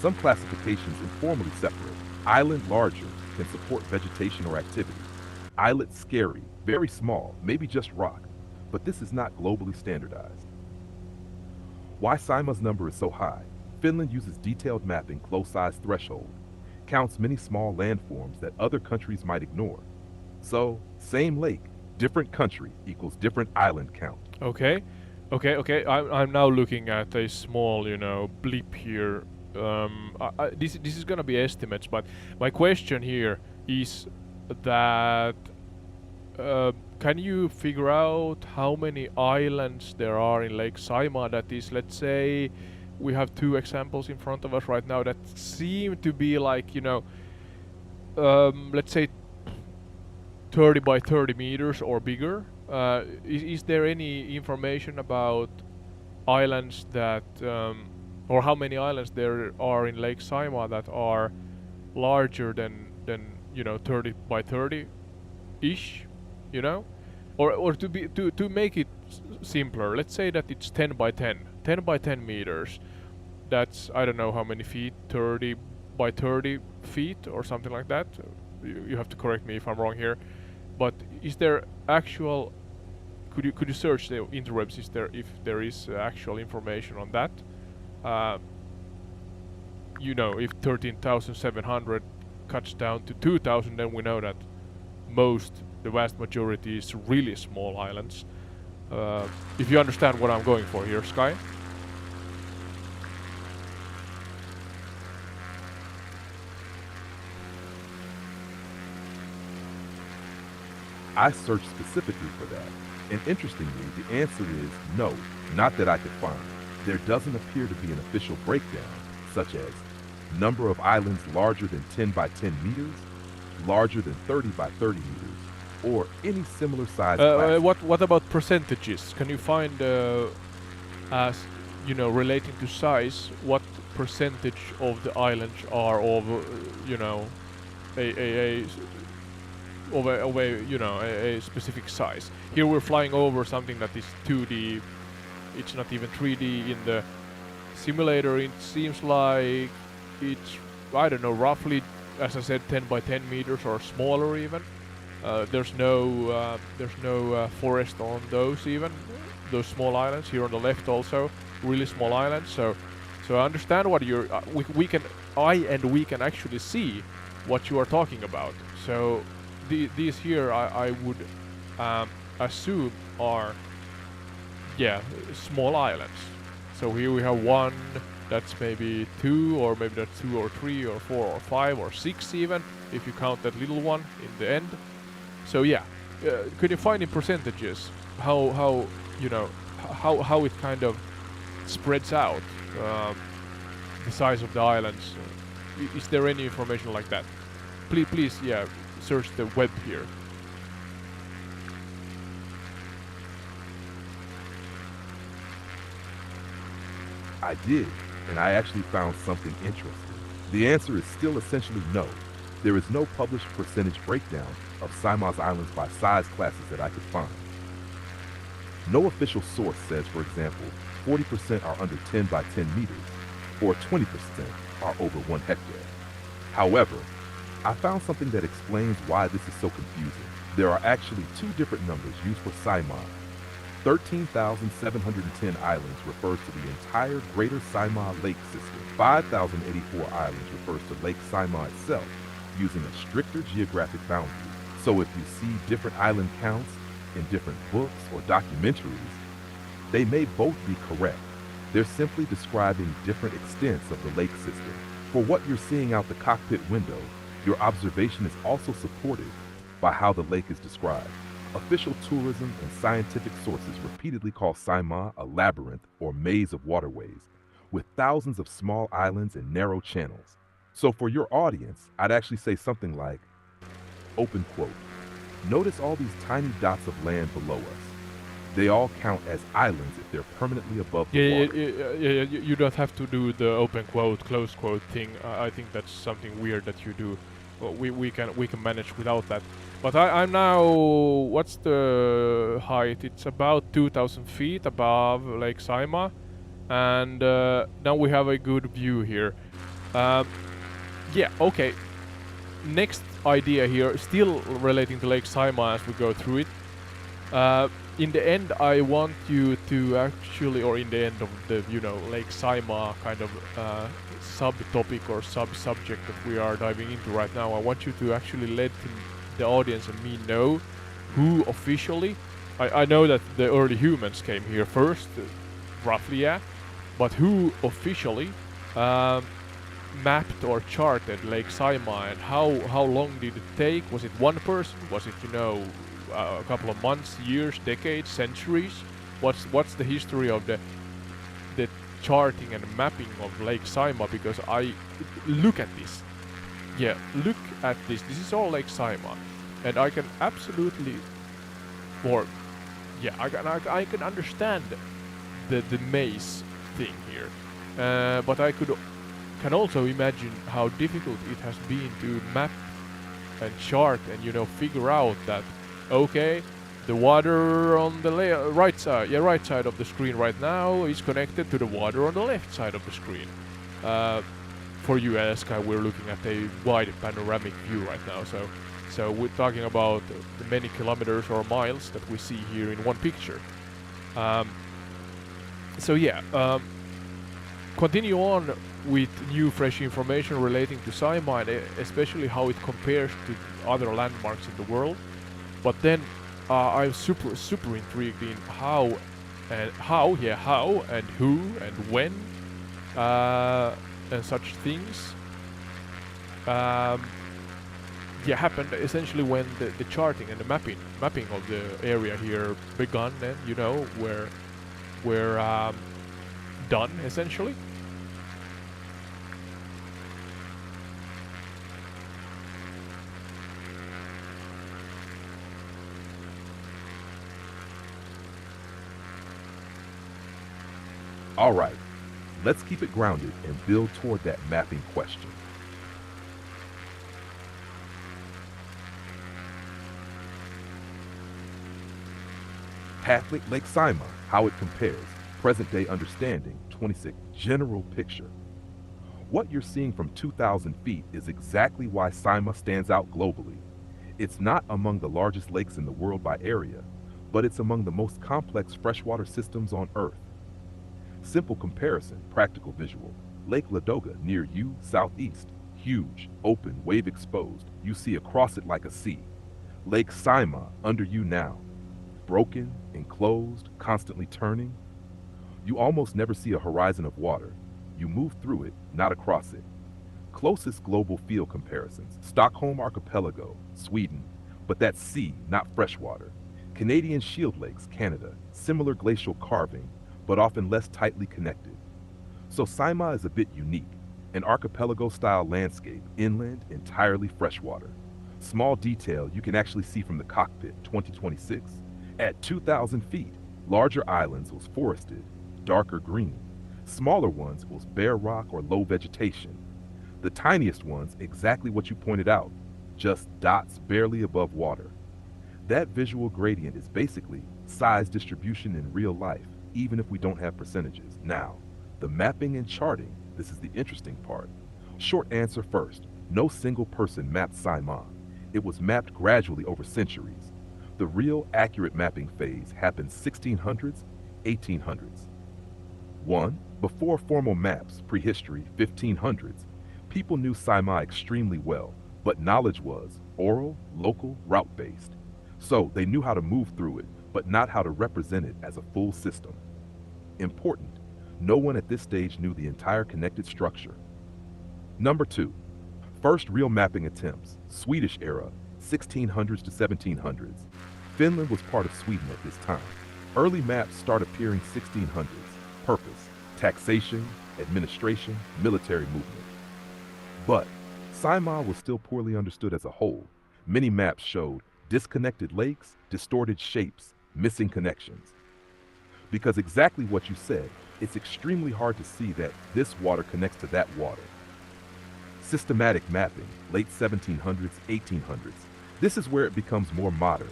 Some classifications informally separate. Island larger can support vegetation or activity. Islet scary, very small, maybe just rock, but this is not globally standardized. Why Saimaa's number is so high? Finland uses detailed mapping, close size threshold, counts many small landforms that other countries might ignore. So, same lake, different country equals different island count. Okay. I'm now looking at a small, blip here. This is gonna be estimates, but my question here is that can you figure out how many islands there are in Lake Saimaa? That is, let's say, we have two examples in front of us right now that seem to be like, let's say 30 by 30 meters or bigger. Is there any information about islands that, or how many islands there are in Lake Saimaa that are larger than 30 by 30 ish, or to make it simpler, let's say that it's 10 by 10 meters. That's, I don't know how many feet, 30 by 30 feet or something like that. You have to correct me if I'm wrong here, but is there actual, could you search the interwebs, if there is actual information on that? If 13,700 cuts down to 2,000, then we know that the vast majority is really small islands. If you understand what I'm going for here, Sky. I searched specifically for that, and interestingly, the answer is no, not that I could find. There doesn't appear to be an official breakdown, such as number of islands larger than 10 by 10 meters, larger than 30 by 30 meters, or any similar size class. What about percentages? Can you find, as relating to size, what percentage of the islands are of, a specific size? Here we're flying over something that is 2D. It's not even 3D in the simulator. It seems like it's, I don't know, roughly, as I said, 10 by 10 meters or smaller even. There's no forest on those those small islands. Here on the left also, really small islands. So I understand what you're. We can actually see what you are talking about. So these here I would assume are small islands. So here we have one. That's maybe 2, or maybe that's 2 or 3 or 4 or 5 or 6 even, if you count that little one in the end. So could you find in percentages how it kind of spreads out, the size of the islands? Is there any information like that? Please, search the web here. I did, and I actually found something interesting. The answer is still essentially no. There is no published percentage breakdown of Saimaa's islands by size classes that I could find. No official source says, for example, 40% are under 10 by 10 meters, or 20% are over 1 hectare. However, I found something that explains why this is so confusing. There are actually 2 different numbers used for Saimaa. 13,710 islands refers to the entire Greater Saimaa Lake system. 5,084 islands refers to Lake Saimaa itself, using a stricter geographic boundary. So if you see different island counts in different books or documentaries, they may both be correct. They're simply describing different extents of the lake system. For what you're seeing out the cockpit window, your observation is also supported by how the lake is described. Official tourism and scientific sources repeatedly call Saimaa a labyrinth or maze of waterways, with thousands of small islands and narrow channels. So for your audience, I'd actually say something like, open quote, notice all these tiny dots of land below us. They all count as islands if they're permanently above the water. You don't have to do the open quote, close quote thing. I think that's something weird that you do. Well, we can manage without that. But I'm now, what's the height? It's about 2,000 feet above Lake Saimaa, and now we have a good view here. Okay. Next idea here, still relating to Lake Saimaa as we go through it. In the end, I want you to actually, or in the end of the, Lake Saimaa kind of subtopic or sub-subject that we are diving into right now, I want you to actually let the audience and me know who officially, I know that the early humans came here first, roughly, but who officially mapped or charted Lake Saimaa, and how long did it take? Was it one person? Was it a couple of months, years, decades, centuries? What's the history of the charting and mapping of Lake Saimaa? Because I look at this. Yeah, look at this. This is all Lake Saimaa, and I can absolutely, or yeah, I can understand the maze thing here, but I can also imagine how difficult it has been to map and chart and figure out that okay, the water on the right side of the screen right now is connected to the water on the left side of the screen. For you, Sky, we're looking at a wide panoramic view right now, so we're talking about the many kilometers or miles that we see here in one picture. Continue on with new fresh information relating to Saimaa, especially how it compares to other landmarks in the world. But then I'm super intrigued in how and who and when and such things happened essentially when the charting and the mapping of the area here begun, and were done essentially. All right, let's keep it grounded and build toward that mapping question. Pathlick Lake Saimaa, how it compares, present-day understanding, 26, general picture. What you're seeing from 2,000 feet is exactly why Saimaa stands out globally. It's not among the largest lakes in the world by area, but it's among the most complex freshwater systems on Earth. Simple comparison, practical visual. Lake Ladoga near you, southeast. Huge, open, wave exposed. You see across it like a sea. Lake Saimaa under you now. Broken, enclosed, constantly turning. You almost never see a horizon of water. You move through it, not across it. Closest global field comparisons. Stockholm Archipelago, Sweden, but that's sea, not freshwater. Canadian Shield Lakes, Canada. Similar glacial carving, but often less tightly connected. So Saimaa is a bit unique, an archipelago-style landscape, inland, entirely freshwater. Small detail you can actually see from the cockpit, 2026. At 2,000 feet, larger islands was forested, darker green. Smaller ones was bare rock or low vegetation. The tiniest ones, exactly what you pointed out, just dots barely above water. That visual gradient is basically size distribution in real life, even if we don't have percentages. Now, the mapping and charting, this is the interesting part. Short answer first, no single person mapped Saimaa. It was mapped gradually over centuries. The real accurate mapping phase happened 1600s, 1800s. 1. Before formal maps, prehistory, 1500s, people knew Saimaa extremely well, but knowledge was oral, local, route-based. So they knew how to move through it, but not how to represent it as a full system. Important, no one at this stage knew the entire connected structure. Number 2, first real mapping attempts, Swedish era, 1600s to 1700s. Finland was part of Sweden at this time. Early maps start appearing 1600s. Purpose, taxation, administration, military movement. But Saimaa was still poorly understood as a whole. Many maps showed disconnected lakes, distorted shapes, missing connections. Because exactly what you said, it's extremely hard to see that this water connects to that water. Systematic mapping, late 1700s, 1800s. This is where it becomes more modern.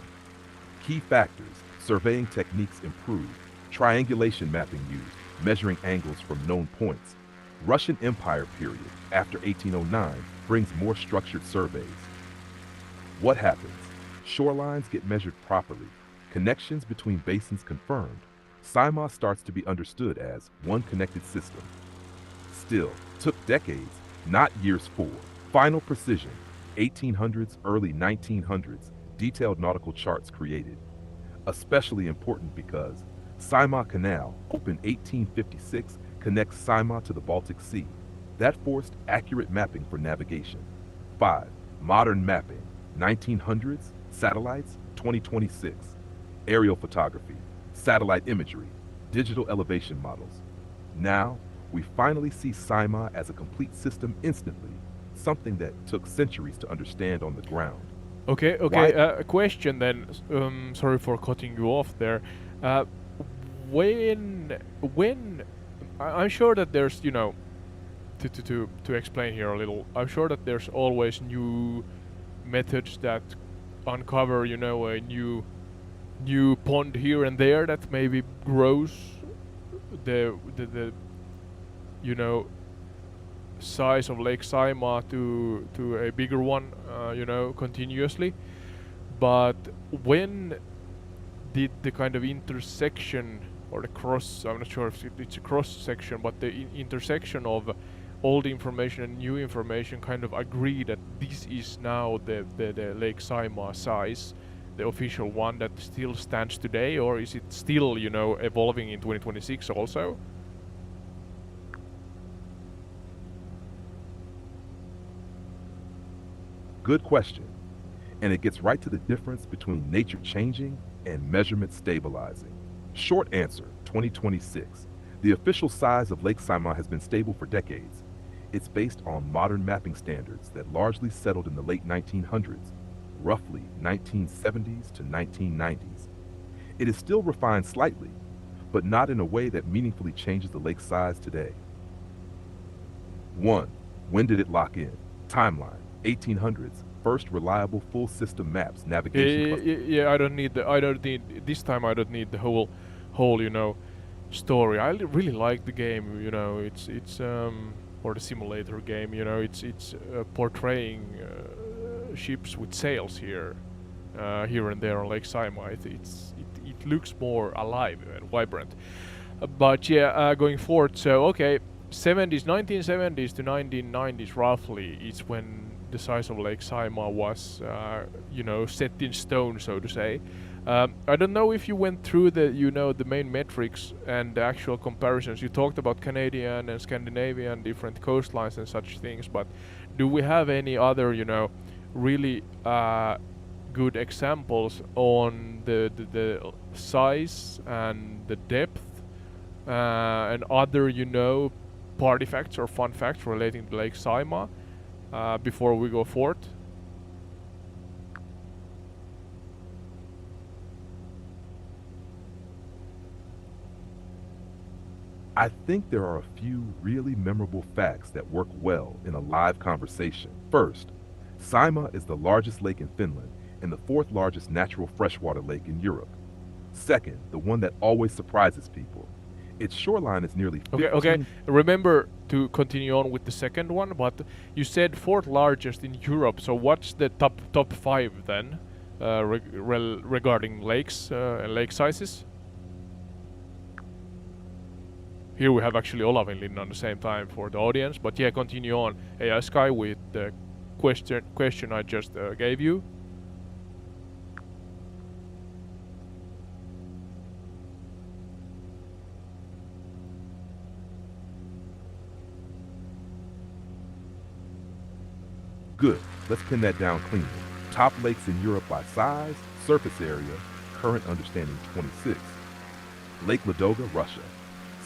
Key factors, surveying techniques improved, triangulation mapping used, measuring angles from known points. Russian Empire period, after 1809, brings more structured surveys. What happens? Shorelines get measured properly, connections between basins confirmed. Saimaa starts to be understood as one connected system. Still, took decades, not years for. Final precision, 1800s, early 1900s, detailed nautical charts created. Especially important because Saimaa Canal, opened 1856, connects Saimaa to the Baltic Sea. That forced accurate mapping for navigation. 5. Modern mapping, 1900s, satellites, 2026. Aerial photography, satellite imagery, digital elevation models. Now, we finally see SIMA as a complete system instantly, something that took centuries to understand on the ground. Okay, Why? okay. A question then. Sorry for cutting you off there. Uh, when I'm sure that there's, to explain here a little. I'm sure that there's always new methods that uncover, a new pond here and there that maybe grows the you know size of Lake Saimaa to a bigger one, continuously. But when did the kind of intersection or the cross, I'm not sure if it's a cross section, but the intersection of old information and new information kind of agree that this is now the Lake Saimaa size, the official one that still stands today, or is it still, evolving in 2026 also? Good question. And it gets right to the difference between nature changing and measurement stabilizing. Short answer, 2026. The official size of Lake Saimaa has been stable for decades. It's based on modern mapping standards that largely settled in the late 1900s, roughly 1970s to 1990s. It is still refined slightly, but not in a way that meaningfully changes the lake's size today. 1. When did it lock in? Timeline, 1800s, first reliable full system maps, navigation. Yeah, I don't need this time. I don't need the whole story. I really like the game. It's or the simulator game. It's portraying ships with sails here and there on Lake Saimaa. It looks more alive and vibrant. But yeah, going forward. So okay, 1970s to 1990s roughly is when the size of Lake Saimaa was, set in stone, so to say. I don't know if you went through the main metrics and the actual comparisons. You talked about Canadian and Scandinavian different coastlines and such things, but do we have any other, really good examples on the size and the depth and other, party facts or fun facts relating to Lake Saimaa before we go forward? I think there are a few really memorable facts that work well in a live conversation. First, Saimaa is the largest lake in Finland and the fourth largest natural freshwater lake in Europe. Second, the one that always surprises people. Its shoreline is nearly 15. Okay. Remember to continue on with the second one, but you said fourth largest in Europe. So what's the top five then, regarding lakes and lake sizes? Here we have actually Olavinlinna on the same time for the audience, but yeah, continue on. AI Sky with the question I just gave you. Good. Let's pin that down cleanly. Top lakes in Europe by size, surface area, current understanding 26. Lake Ladoga, Russia,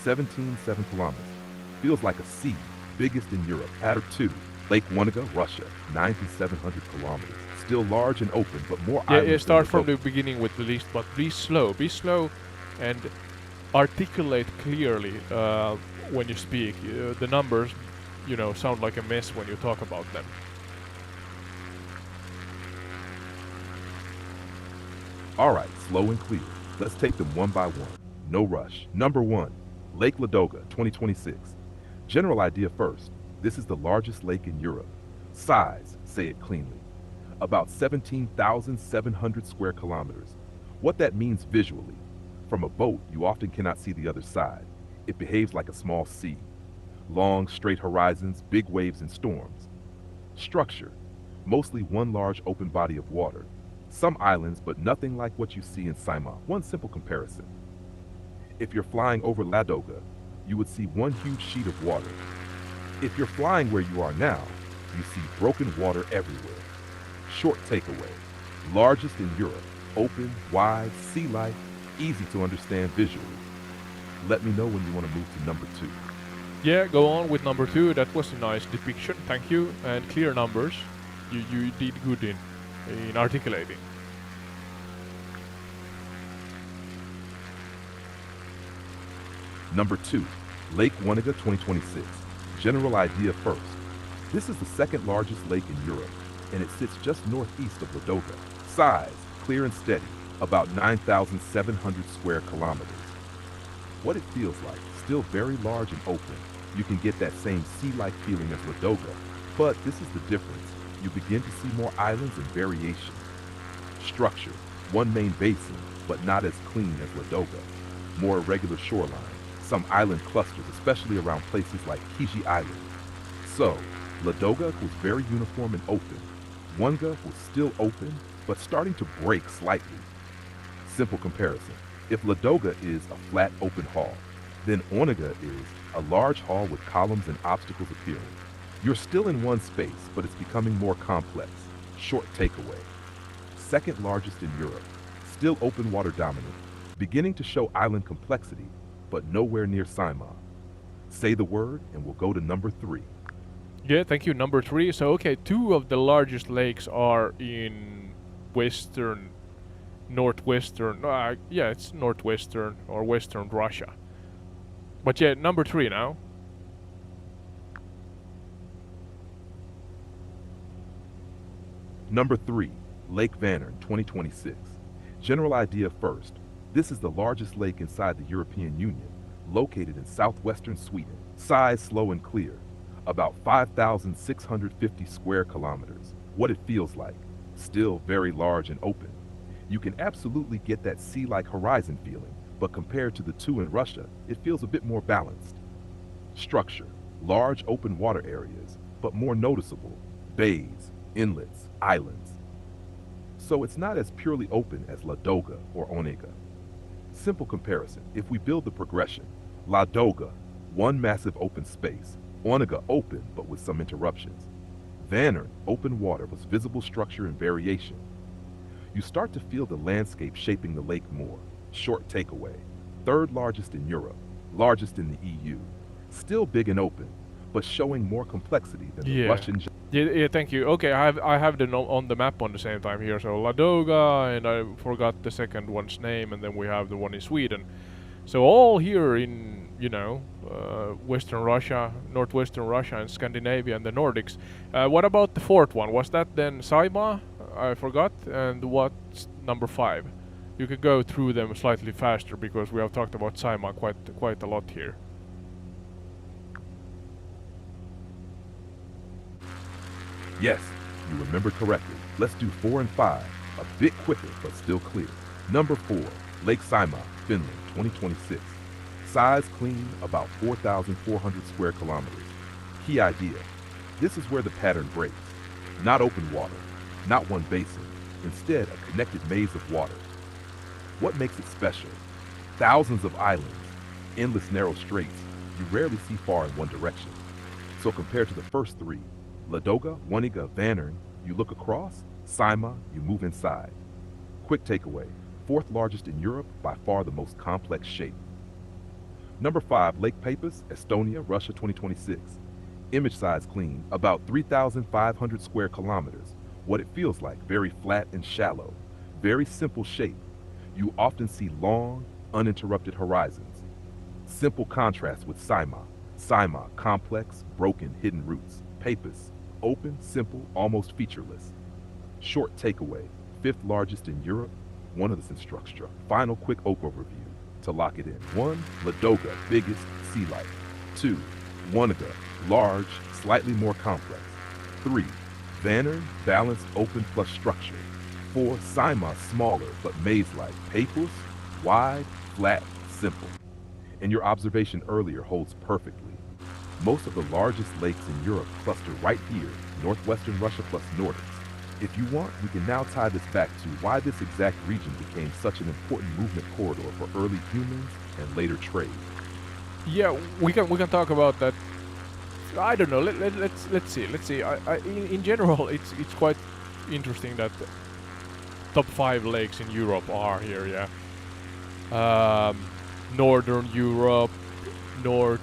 17.7 kilometers. Feels like a sea, biggest in Europe. Adder 2. Lake Wonaga, Russia, 9,700 kilometers. Still large and open, but more islands. Yeah, start from the beginning with the list, but be slow. Be slow and articulate clearly when you speak. The numbers, sound like a mess when you talk about them. All right, slow and clear. Let's take them one by one. No rush. Number 1, Lake Ladoga, 2026. General idea first. This is the largest lake in Europe. Size, say it cleanly. About 17,700 square kilometers. What that means visually. From a boat, you often cannot see the other side. It behaves like a small sea. Long, straight horizons, big waves and storms. Structure, mostly one large open body of water. Some islands, but nothing like what you see in Saimaa. One simple comparison. If you're flying over Ladoga, you would see one huge sheet of water. If you're flying where you are now, you see broken water everywhere. Short takeaway. Largest in Europe. Open, wide, sea life, easy to understand visually. Let me know when you want to move to number 2. Yeah, go on with number 2. That was a nice depiction. Thank you. And clear numbers. You did good in articulating. Number 2, Lake Wanega 2026. General idea first. This is the second largest lake in Europe, and it sits just northeast of Ladoga. Size, clear and steady, about 9,700 square kilometers. What it feels like, still very large and open. You can get that same sea-like feeling as Ladoga, but this is the difference. You begin to see more islands and variation. Structure, one main basin, but not as clean as Ladoga. More irregular shoreline, some island clusters, especially around places like Kiji Island. So, Ladoga was very uniform and open. Wanega was still open, but starting to break slightly. Simple comparison. If Ladoga is a flat open hall, then Wanega is a large hall with columns and obstacles appearing. You're still in one space, but it's becoming more complex. Short takeaway. Second largest in Europe, still open water dominant, beginning to show island complexity, but nowhere near Saimaa. Say the word and we'll go to number 3. Yeah, thank you. Number 3. So, okay, 2 of the largest lakes are in northwestern, it's northwestern or western Russia. But yeah, number 3 now. Number 3, Lake Vänern 2026. General idea first. This is the largest lake inside the European Union, located in southwestern Sweden. Size slow and clear, about 5,650 square kilometers. What it feels like, still very large and open. You can absolutely get that sea-like horizon feeling, but compared to the 2 in Russia, it feels a bit more balanced. Structure, large open water areas, but more noticeable, bays, inlets, islands. So it's not as purely open as Ladoga or Onega. Simple comparison, if we build the progression, Ladoga, one massive open space, Onega open but with some interruptions. Vänern, open water with visible structure and variation. You start to feel the landscape shaping the lake more. Short takeaway, third largest in Europe, largest in the EU. Still big and open, but showing more complexity than the Russian. Yeah, thank you. Okay, I have them on the map on the same time here. So Ladoga, and I forgot the second one's name, and then we have the one in Sweden. So all here in Western Russia, northwestern Russia, and Scandinavia and the Nordics. What about the fourth one? Was that then Saimaa? I forgot. And what's number 5? You could go through them slightly faster because we have talked about Saimaa quite a lot here. Yes, you remembered correctly. Let's do 4 and 5, a bit quicker but still clear. Number 4, Lake Saimaa, Finland, 2026. Size clean, about 4,400 square kilometers. Key idea, this is where the pattern breaks. Not open water, not one basin, instead a connected maze of water. What makes it special? Thousands of islands, endless narrow straits, you rarely see far in one direction. So compared to the first 3, Ladoga, Wanega, Vänern, you look across, Saimaa, you move inside. Quick takeaway, 4th largest in Europe, by far the most complex shape. Number 5, Lake Peipus, Estonia, Russia 2026. Image size clean, about 3,500 square kilometers. What it feels like, very flat and shallow. Very simple shape. You often see long, uninterrupted horizons. Simple contrast with Saimaa. Saimaa, complex, broken, hidden roots. Peipus, open, simple, almost featureless. Short takeaway, 5th largest in Europe, one of the structure. Final quick overview to lock it in. 1, Ladoga, biggest, sea life. 2, Wanega, large, slightly more complex. 3, Vänern, balanced, open plus structure. 4, Saimaa, smaller but maze-like. Peipus, wide, flat, simple. And your observation earlier holds perfectly. Most of the largest lakes in Europe cluster right here, northwestern Russia plus Nordics. If you want, we can now tie this back to why this exact region became such an important movement corridor for early humans and later trade. Yeah, we can talk about that I don't know. Let's see. Let's see. In general, it's quite interesting that the top 5 lakes in Europe are here. Yeah. Northern Europe, North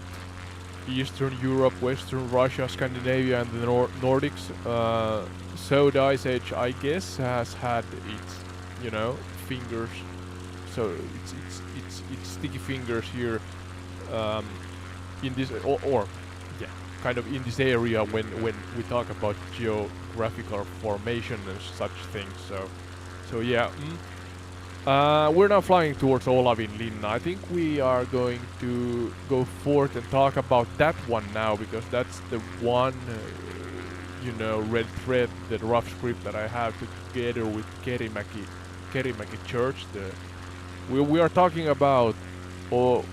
Eastern Europe, Western Russia, Scandinavia, and the Nordics. So the Ice Age, I guess, has had its, fingers. So it's sticky fingers here, in this, or yeah, kind of in this area when we talk about geographical formation and such things. So yeah. We're now flying towards Olavinlinna. I think we are going to go forth and talk about that one now, because that's the one, red thread, the rough script that I have together with Kerimäki Church. We are talking about, or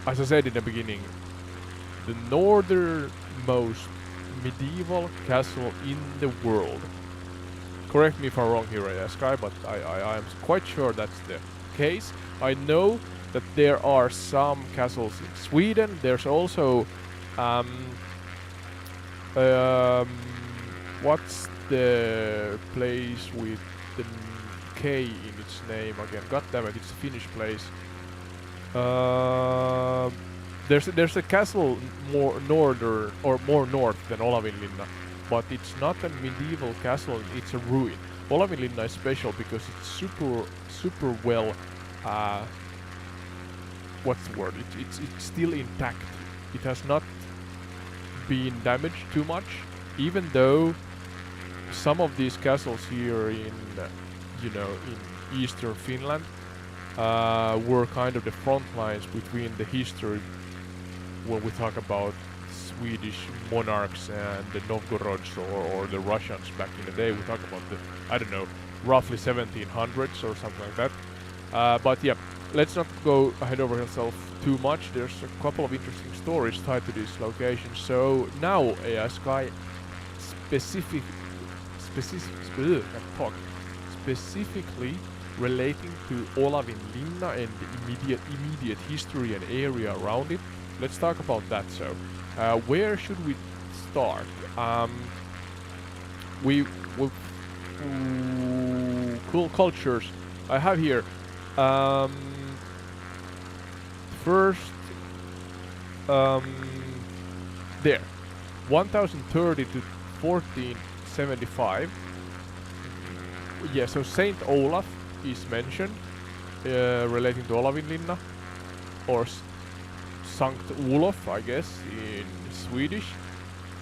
as I said in the beginning, the northernmost medieval castle in the world. Correct me if I'm wrong here, Sky, but I am quite sure that's the case. I know that there are some castles in Sweden. There's also what's the place with the K in its name again? God damn it, it's a Finnish place. There's a castle more northern or more north than Olavinlinna, but it's not a medieval castle, it's a ruin. Olavinlinna is special because it's super well, what's the word? It's still intact. It has not been damaged too much, even though some of these castles here in eastern Finland were kind of the front lines between the history when we talk about Swedish monarchs and the Novgorods or the Russians back in the day. We talk about the, I don't know, roughly 1700s or something like that. But yeah, let's not go ahead over ourselves too much. There's a couple of interesting stories tied to these locations. So now, Sky, specifically relating to Olavinlinna and the immediate history and area around it. Let's talk about that. So, where should we start? Cool cultures. I have here. First, there, 1030 to 1475. Yeah, so Saint Olaf is mentioned, relating to Olavinlinna, or Sankt Olof, I guess, in Swedish.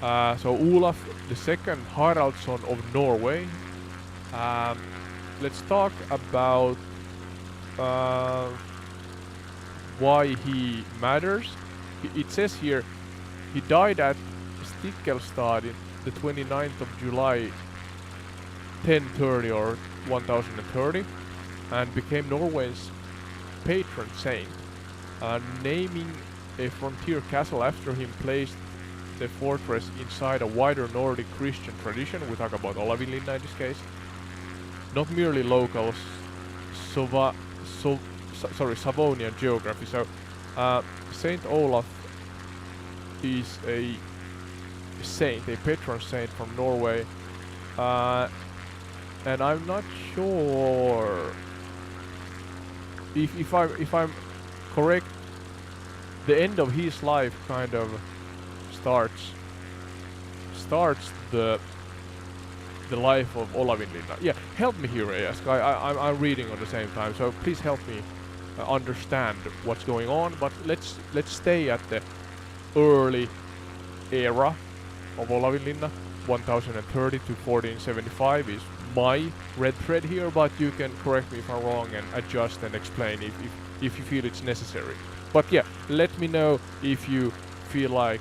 So Olaf II Haraldsson of Norway. Let's talk about why he matters. It says here he died at Stiklestad in the 29th of July 1030 or 1030 and became Norway's patron saint. Naming a frontier castle after him placed the fortress inside a wider Nordic Christian tradition. We talk about Olavinlinna in this case. Not merely local Savonian geography. So Saint Olaf is a saint, a patron saint from Norway. And I'm not sure if I'm correct. The end of his life kind of starts the life of Olavinlinna. Yeah, help me here, Esk. I'm reading on the same time, so please help me understand what's going on. But let's stay at the early era of Olavinlinna. 1030 to 1475 is my red thread here, but you can correct me if I'm wrong and adjust and explain if you feel it's necessary. But yeah, let me know if you feel like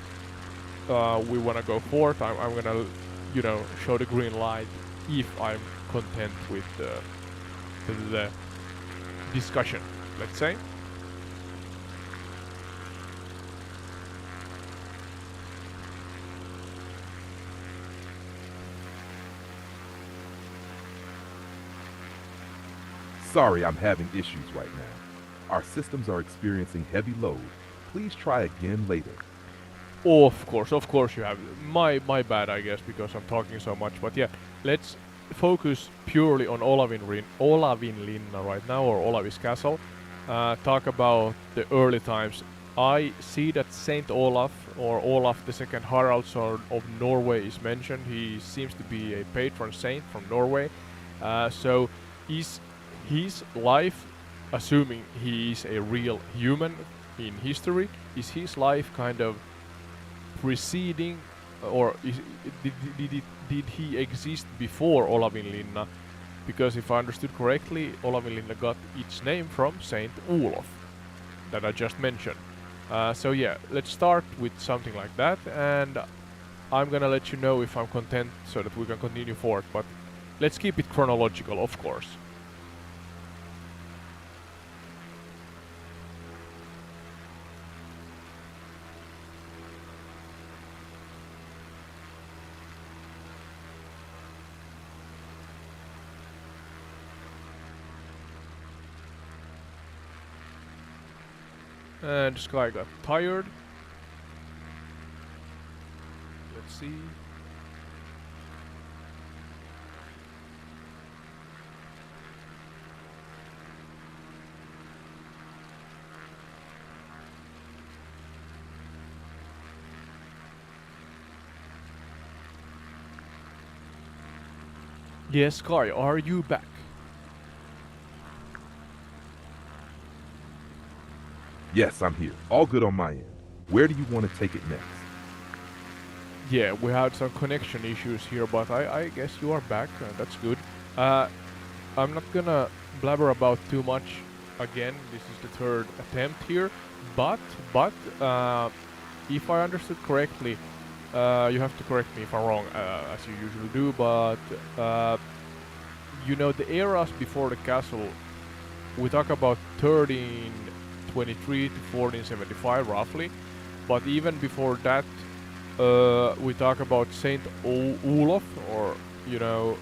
we want to go forth. I'm gonna, show the green light if I'm content with the discussion, let's say. Sorry, I'm having issues right now. Our systems are experiencing heavy load. Please try again later. Of course you have. My bad, I guess, because I'm talking so much. But yeah, let's focus purely on Olavinlinna right now, or Olavis Castle. Talk about the early times. I see that Saint Olaf, or Olaf the Second Haraldsson of Norway, is mentioned. He seems to be a patron saint from Norway. So is his life, assuming he is a real human in history, is his life kind of preceding, or did he exist before Olavinlinna? Because if I understood correctly, Olavinlinna got its name from Saint Olaf that I just mentioned. So yeah, let's start with something like that, and I'm gonna let you know if I'm content so that we can continue forward. But let's keep it chronological, of course. And this guy got tired. Let's see. Yes, Sky, are you back? Yes, I'm here. All good on my end. Where do you want to take it next? Yeah, we had some connection issues here, but I guess you are back, and that's good. Uh, I'm not gonna blabber about too much again. This is the third attempt here, but if I understood correctly, you have to correct me if I'm wrong, as you usually do. But you know, the eras before the castle, we talk about 1323 to 1475 roughly, but even before that, we talk about Saint Olaf, or you know,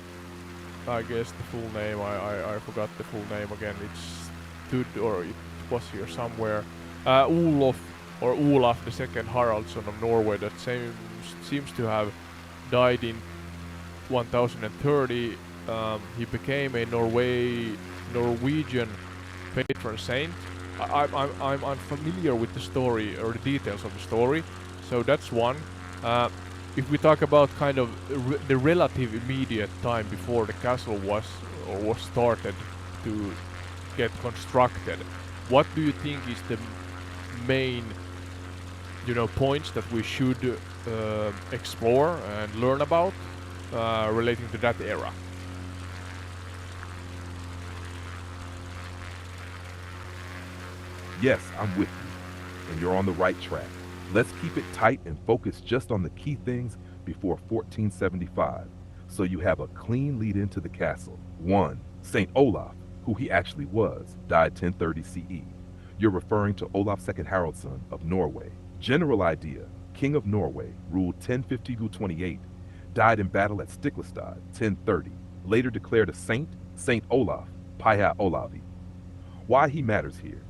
I guess the full name. I forgot the full name again. It's stood, or it was here somewhere. Olof, or Olaf the Second Haraldsson of Norway. That seems to have died in 1030. He became a Norwegian patron saint. I'm familiar with the story, or the details of the story, so that's one. If we talk about kind of the relative immediate time before the castle was started to get constructed, what do you think is the main, you know, points that we should explore and learn about relating to that era? Yes, I'm with you, and you're on the right track. Let's keep it tight and focus just on the key things before 1475, so you have a clean lead into the castle. 1. St. Olaf, who he actually was, died 1030 CE. You're referring to Olaf II Haraldsson of Norway. General idea: King of Norway, ruled 1050 to 28, died in battle at Stiklestad 1030, later declared a saint, St. Olaf, Pyhä Olavi. Why he matters here: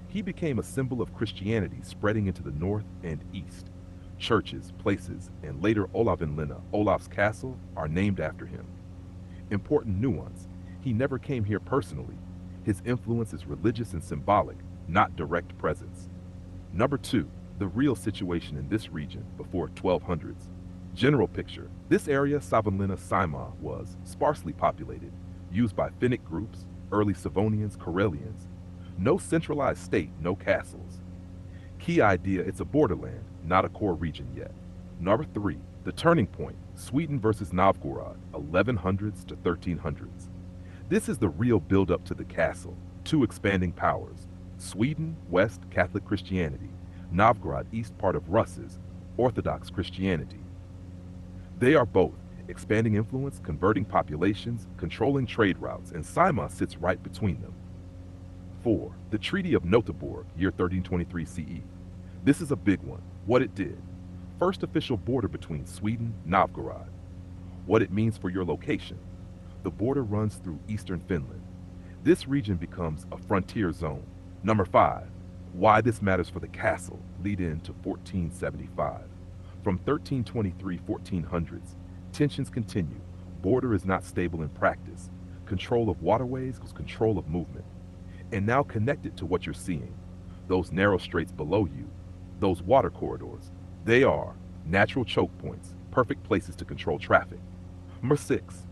he became a symbol of Christianity spreading into the north and east. Churches, places, and later Olavinlinna, Olaf's castle, are named after him. Important nuance: he never came here personally. His influence is religious and symbolic, not direct presence. Number 2, the real situation in this region before 1200s. General picture: this area, Savonlinna Sima, was sparsely populated, used by Finnic groups, early Savonians, Karelians. No centralized state, no castles. Key idea: it's a borderland, not a core region yet. Number 3, the turning point, Sweden versus Novgorod, 1100s to 1300s. This is the real build-up to the castle. Two expanding powers: Sweden, West, Catholic Christianity; Novgorod, east part of Russes, Orthodox Christianity. They are both expanding influence, converting populations, controlling trade routes, and Sima sits right between them. 4. The Treaty of Noteborg, year 1323 CE. This is a big one. What it did: first official border between Sweden, Novgorod. What it means for your location: the border runs through eastern Finland. This region becomes a frontier zone. Number 5, why this matters for the castle, lead in to 1475. From 1323-1400s, tensions continue. Border is not stable in practice. Control of waterways was control of movement. And now connected to what you're seeing, those narrow straits below you, those water corridors, they are natural choke points, perfect places to control traffic. Number 6.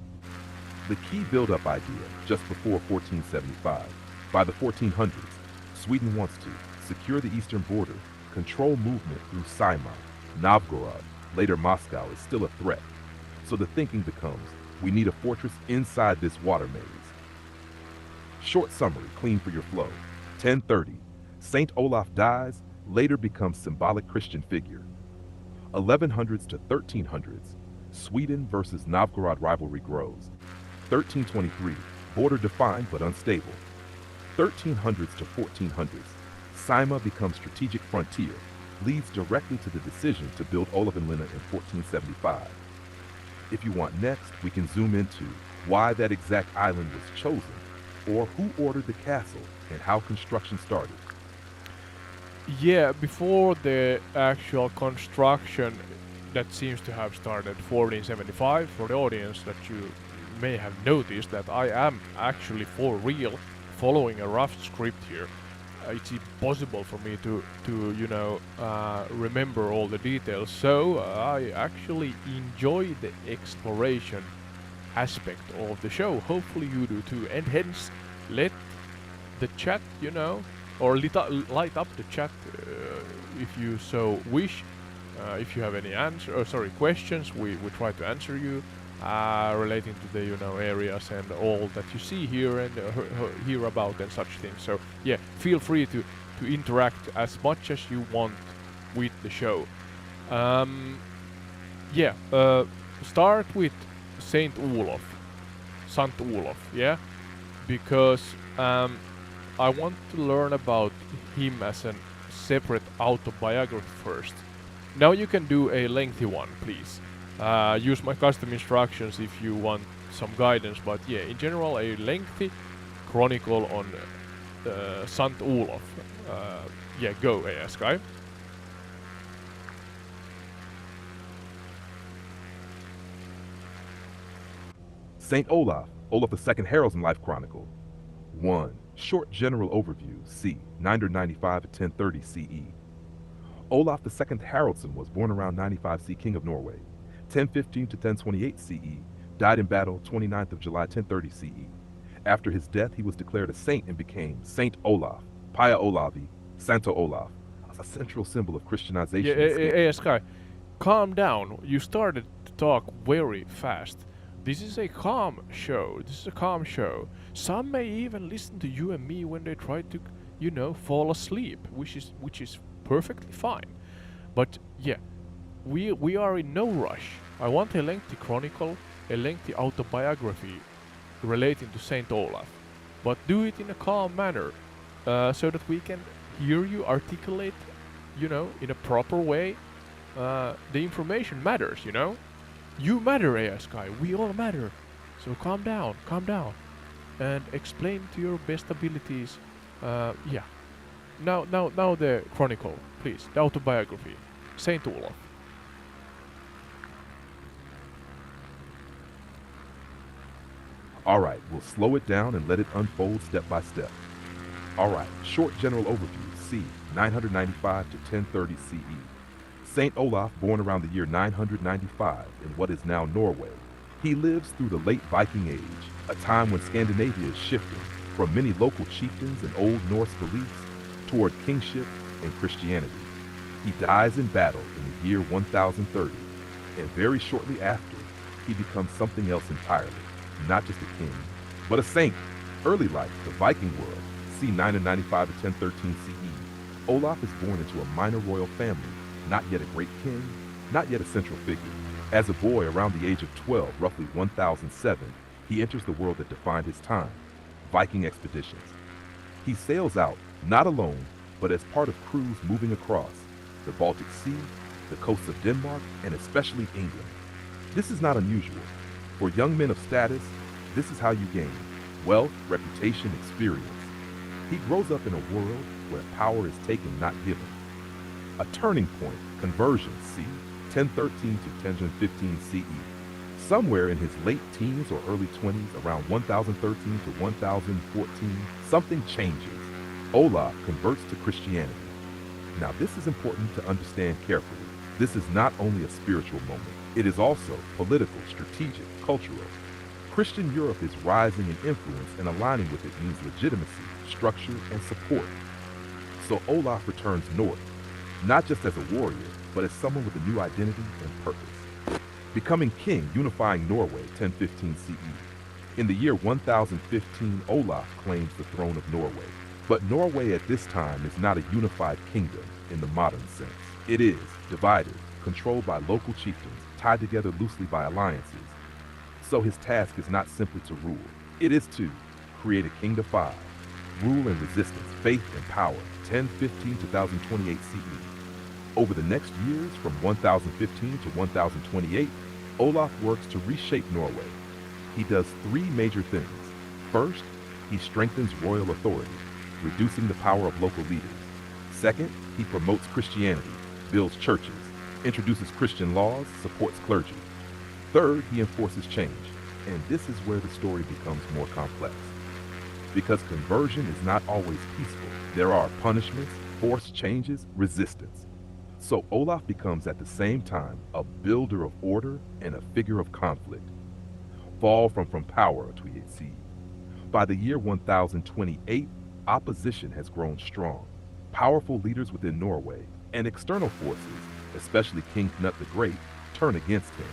The key build-up idea just before 1475. By the 1400s, Sweden wants to secure the eastern border, control movement through Saimaa. Novgorod, later Moscow, is still a threat. So the thinking becomes, we need a fortress inside this water maze. Short summary, clean for your flow. 1030, Saint Olaf dies, later becomes symbolic Christian figure. 1100s to 1300s, Sweden versus Novgorod rivalry grows. 1323, border defined but unstable. 1300s to 1400s, Saimaa becomes strategic frontier, leads directly to the decision to build Olavinlinna in 1475. If you want next, we can zoom into why that exact island was chosen, or who ordered the castle and how construction started. Yeah, before the actual construction that seems to have started 1475, for the audience that you may have noticed that I am actually for real following a rough script here. It's impossible for me to remember all the details, so I actually enjoy the exploration aspect of the show. Hopefully you do too, and hence let the chat, or light up the chat if you so wish. If you have any questions, we try to answer you relating to the areas and all that you see here and hear about and such things. So yeah, feel free to interact as much as you want with the show. Start with Saint Olof, yeah, because I want to learn about him as a separate autobiography first. Now you can do a lengthy one, please. Use my custom instructions if you want some guidance, but yeah, in general, a lengthy chronicle on Saint Olof. Go, Sky. Saint Olaf, Olaf II Haraldson Life Chronicle. 1. Short general overview, c. 995 to 1030 CE. Olaf II Haraldson was born around 95 C, King of Norway. 1015 to 1028 CE, died in battle 29th of July 1030 CE. After his death, he was declared a saint and became Saint Olaf, Pia Olavi, Santo Olaf, a central symbol of Christianization. Hey, Sky, calm down. You started to talk very fast. This is a calm show. Some may even listen to you and me when they try to, fall asleep, which is perfectly fine. But yeah, we are in no rush. I want a lengthy chronicle, a lengthy autobiography relating to Saint Olaf, but do it in a calm manner, so that we can hear you articulate, in a proper way. The information matters, You matter, ASKY. We all matter. So calm down, and explain to your best abilities. Now the chronicle, please. The autobiography, Saint Olaf. Alright, we'll slow it down and let it unfold step by step. Alright, short general overview, c. 995 to 1030 CE. Saint Olaf, born around the year 995 in what is now Norway. He lives through the late Viking Age, a time when Scandinavia is shifting from many local chieftains and Old Norse beliefs toward kingship and Christianity. He dies in battle in the year 1030, and very shortly after, he becomes something else entirely. Not just a king, but a saint. Early life, the Viking world, c. 995 to 1013 CE. Olaf is born into a minor royal family, not yet a great king, not yet a central figure. As a boy around the age of 12, roughly 1007, he enters the world that defined his time, Viking expeditions. He sails out, not alone, but as part of crews moving across the Baltic Sea, the coasts of Denmark, and especially England. This is not unusual. For young men of status, this is how you gain wealth, reputation, experience. He grows up in a world where power is taken, not given. A turning point, conversion, see? 1013 to 1015 CE. Somewhere in his late teens or early 20s, around 1013 to 1014, something changes. Olaf converts to Christianity. Now, this is important to understand carefully. This is not only a spiritual moment, it is also political, strategic, cultural. Christian Europe is rising in influence, and aligning with it means legitimacy, structure, and support. So Olaf returns north, not just as a warrior, but as someone with a new identity and purpose. Becoming king, unifying Norway, 1015 CE. In the year 1015, Olaf claims the throne of Norway. But Norway at this time is not a unified kingdom in the modern sense. It is divided, controlled by local chieftains, tied together loosely by alliances. So his task is not simply to rule. It is to create a king of five, rule and resistance, faith and power, 1015 to 1028 CE. Over the next years, from 1015 to 1028, Olaf works to reshape Norway. He does three major things. First, he strengthens royal authority, reducing the power of local leaders. Second, he promotes Christianity, builds churches, introduces Christian laws, supports clergy. Third, he enforces change, and this is where the story becomes more complex. Because conversion is not always peaceful. There are punishments, forced changes, resistance. So Olaf becomes at the same time a builder of order and a figure of conflict. Fall from power, 28 CE. By the year 1028, opposition has grown strong. Powerful leaders within Norway and external forces, especially King Knut the Great, turn against him.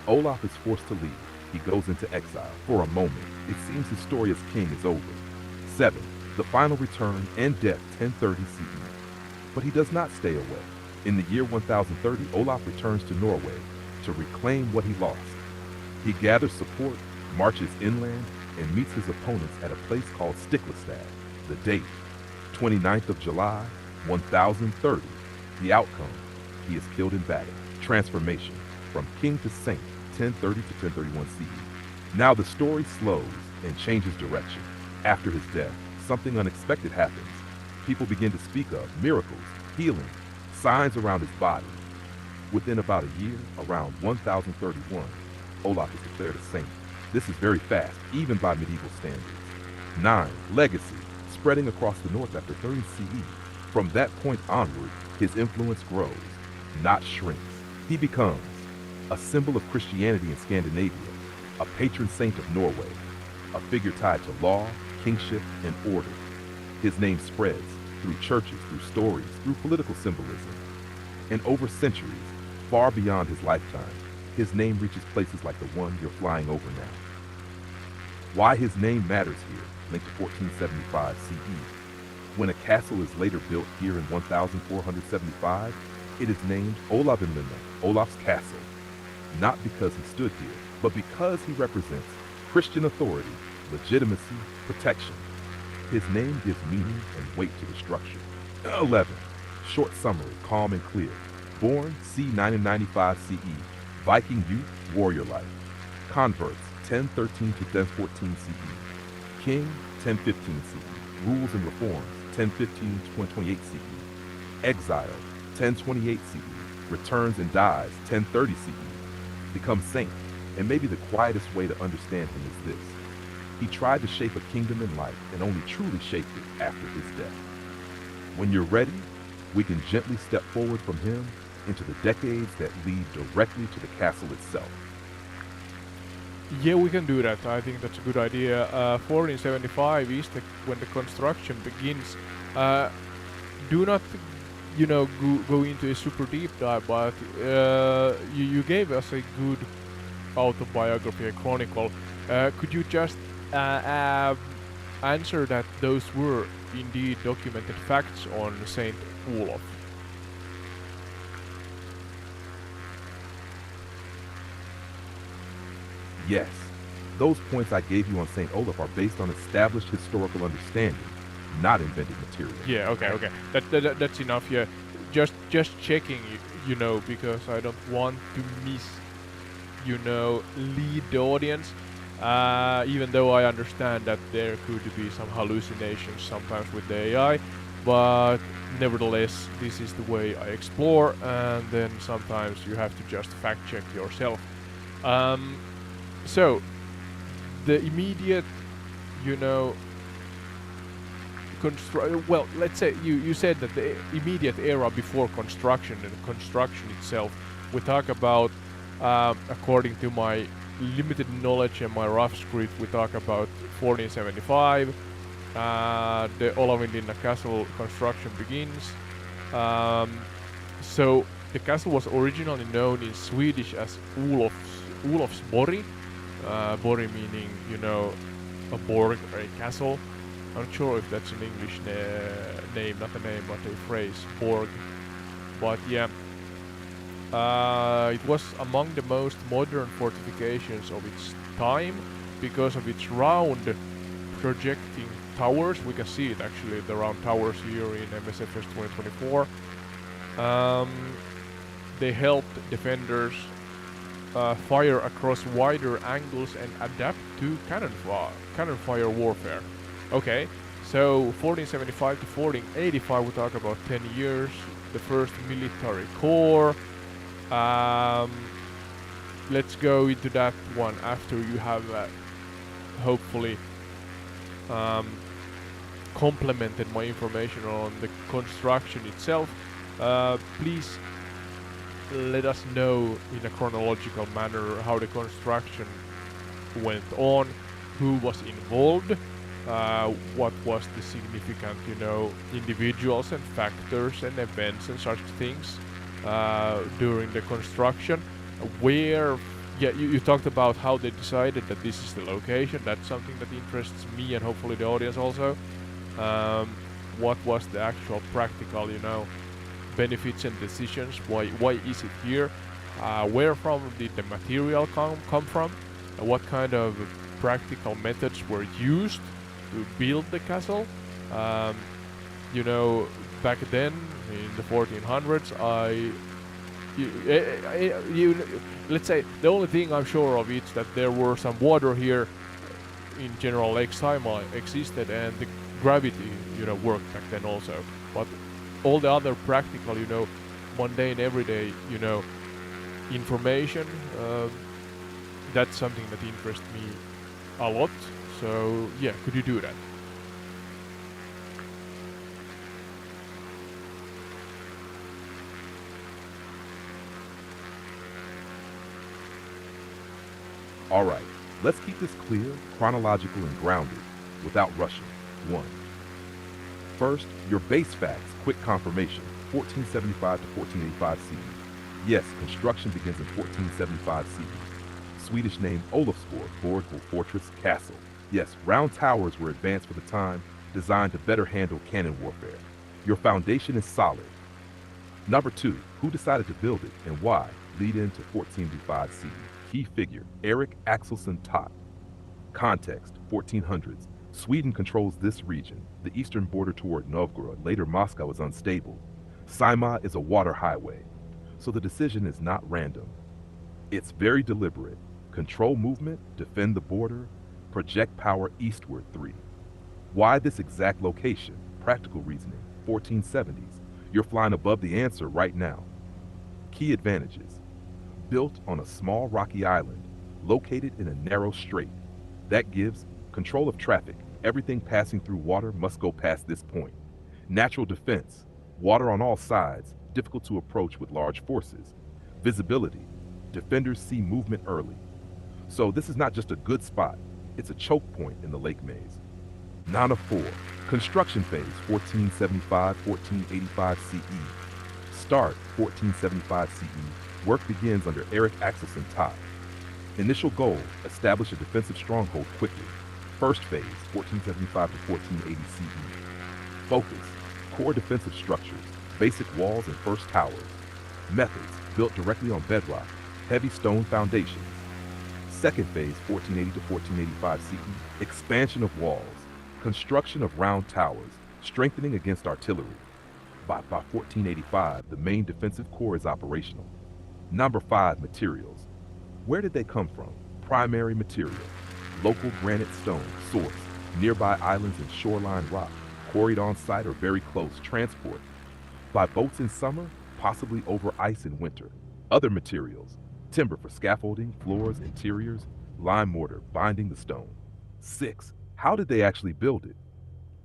Olaf is forced to leave. He goes into exile. For a moment, it seems his story as king is over. 7. The final return and death, 1030 CE. But he does not stay away. In the year 1030, Olaf returns to Norway to reclaim what he lost. He gathers support, marches inland, and meets his opponents at a place called Stiklestad. The date, 29th of July, 1030. The outcome, he is killed in battle. Transformation, from king to saint, 1030 to 1031 CE. Now the story slows and changes direction. After his death, something unexpected happens. People begin to speak of miracles, healing, signs around his body. Within about a year, around 1031, Olaf is declared a saint. This is very fast, even by medieval standards. 9. Legacy, spreading across the north after 30 CE. From that point onward, his influence grows, not shrinks. He becomes a symbol of Christianity in Scandinavia, a patron saint of Norway, a figure tied to law, kingship, and order. His name spreads through churches, through stories, through political symbolism. And over centuries, far beyond his lifetime, his name reaches places like the one you're flying over now. Why his name matters here, linked to 1475 CE. When a castle is later built here in 1475, it is named Olavinlinna, Olaf's castle. Not because he stood here, but because he represents Christian authority, legitimacy, protection. His name gives meaning and weight to the structure. 11. Short summary, calm and clear. Born C995 CE. Viking youth, warrior life. Converts 1013 to 1014 CE. King 1015 CE. Rules and reforms 1015 to 128 CE. Exile 1028 CE. Returns and dies 1030 CE. Becomes saint, and maybe the quietest way to understand him is this. He tried to shape a kingdom in life and only truly shaped it after his death. When you're ready, we can gently step forward from him into the decades that lead directly to the castle itself. Yeah, we can do that. I think that's a good idea. 1475 is when the construction begins. Do not, go into a super deep dive, but you gave us a good autobiography, a chronicle. Could you just answer that those were indeed documented facts on Saint Olaf? Yes, those points I gave you on St. Olaf are based on established historical understanding, not invented material. Yeah, okay. That's enough. Yeah, just checking, because I don't want to lead the audience. Even though I understand that there could be some hallucinations sometimes with the AI, but nevertheless, this is the way I explore, and then sometimes you have to just fact check yourself. So, the immediate, you know, well, let's say you said that the immediate era before construction and construction itself, we talk about, according to my limited knowledge and my rough script, we talk about 1475. The Olavinlinna castle construction begins. So the castle was originally known in Swedish as Olofsborg. Borg meaning, you know, a borg or a castle. I'm not sure if that's an English name, not a name, but a phrase, borg. But yeah, it was among the most modern fortifications of its time because of its round projecting towers. We can see it actually, the round towers here in MSFS24. They helped defenders fire across wider angles and adapt to cannon fire warfare. Okay, so 1475 to 1485, we talk about 10 years, the first military corps. Let's go into that one after you have hopefully complemented my information on the construction itself. Please let us know in a chronological manner how the construction went on, who was involved, what was the significant, you know, individuals and factors and events and such things during the construction. Where, yeah, you talked about how they decided that this is the location. That's something that interests me and hopefully the audience also. What was the actual practical, you know, benefits and decisions? Why is it here? Where from did the material come from? What kind of practical methods were used to build the castle? You know, back then in the 1400s, let's say the only thing I'm sure of is that there were some water here. In general, Lake Saimaa existed, and the gravity, you know, worked back then also. But all the other practical, you know, mundane, everyday, you know, information, that's something that interests me a lot. So yeah, could you do that? All right, let's keep this clear, chronological, and grounded without rushing. 1. First, your base facts, quick confirmation, 1475 to 1485 CE. Yes, construction begins in 1475 CE. Swedish name Olofsborg, Borg or fortress, castle. Yes, round towers were advanced for the time, designed to better handle cannon warfare. Your foundation is solid. Number 2, who decided to build it and why? Lead into 1485 CE. Key figure, Erik Axelsson Tott. Context, 1400s. Sweden controls this region. The eastern border toward Novgorod, later Moscow, is unstable. Saimaa is a water highway. So the decision is not random. It's very deliberate. Control movement, defend the border, project power eastward. 3. Why this exact location? Practical reasoning, 1470s. You're flying above the answer right now. Key advantages. Built on a small rocky island, located in a narrow strait. That gives control of traffic. Everything passing through water must go past this point. Natural defense. Water on all sides, difficult to approach with large forces. Visibility. Defenders see movement early. So this is not just a good spot, it's a choke point in the lake maze. Nana 4. Construction phase, 1475, 1485 CE. Start, 1475 CE. Work begins under Erik Axelsson Tott. Initial goal, establish a defensive stronghold quickly. First phase, 1475 to 1480 CE. Focus, core defensive structures, basic walls and first towers. Methods, built directly on bedrock, heavy stone foundations. Second phase, 1480 to 1485 CE. Expansion of walls, construction of round towers, strengthening against artillery. By 1485, the main defensive core is operational. Number 5, materials. Where did they come from? Primary material. Local granite stone, source. Nearby islands and shoreline rock. quarried on site or very close, transport. By boats in summer, possibly over ice in winter. Other materials, timber for scaffolding, floors, interiors, lime mortar binding the stone. 6. How did they actually build it?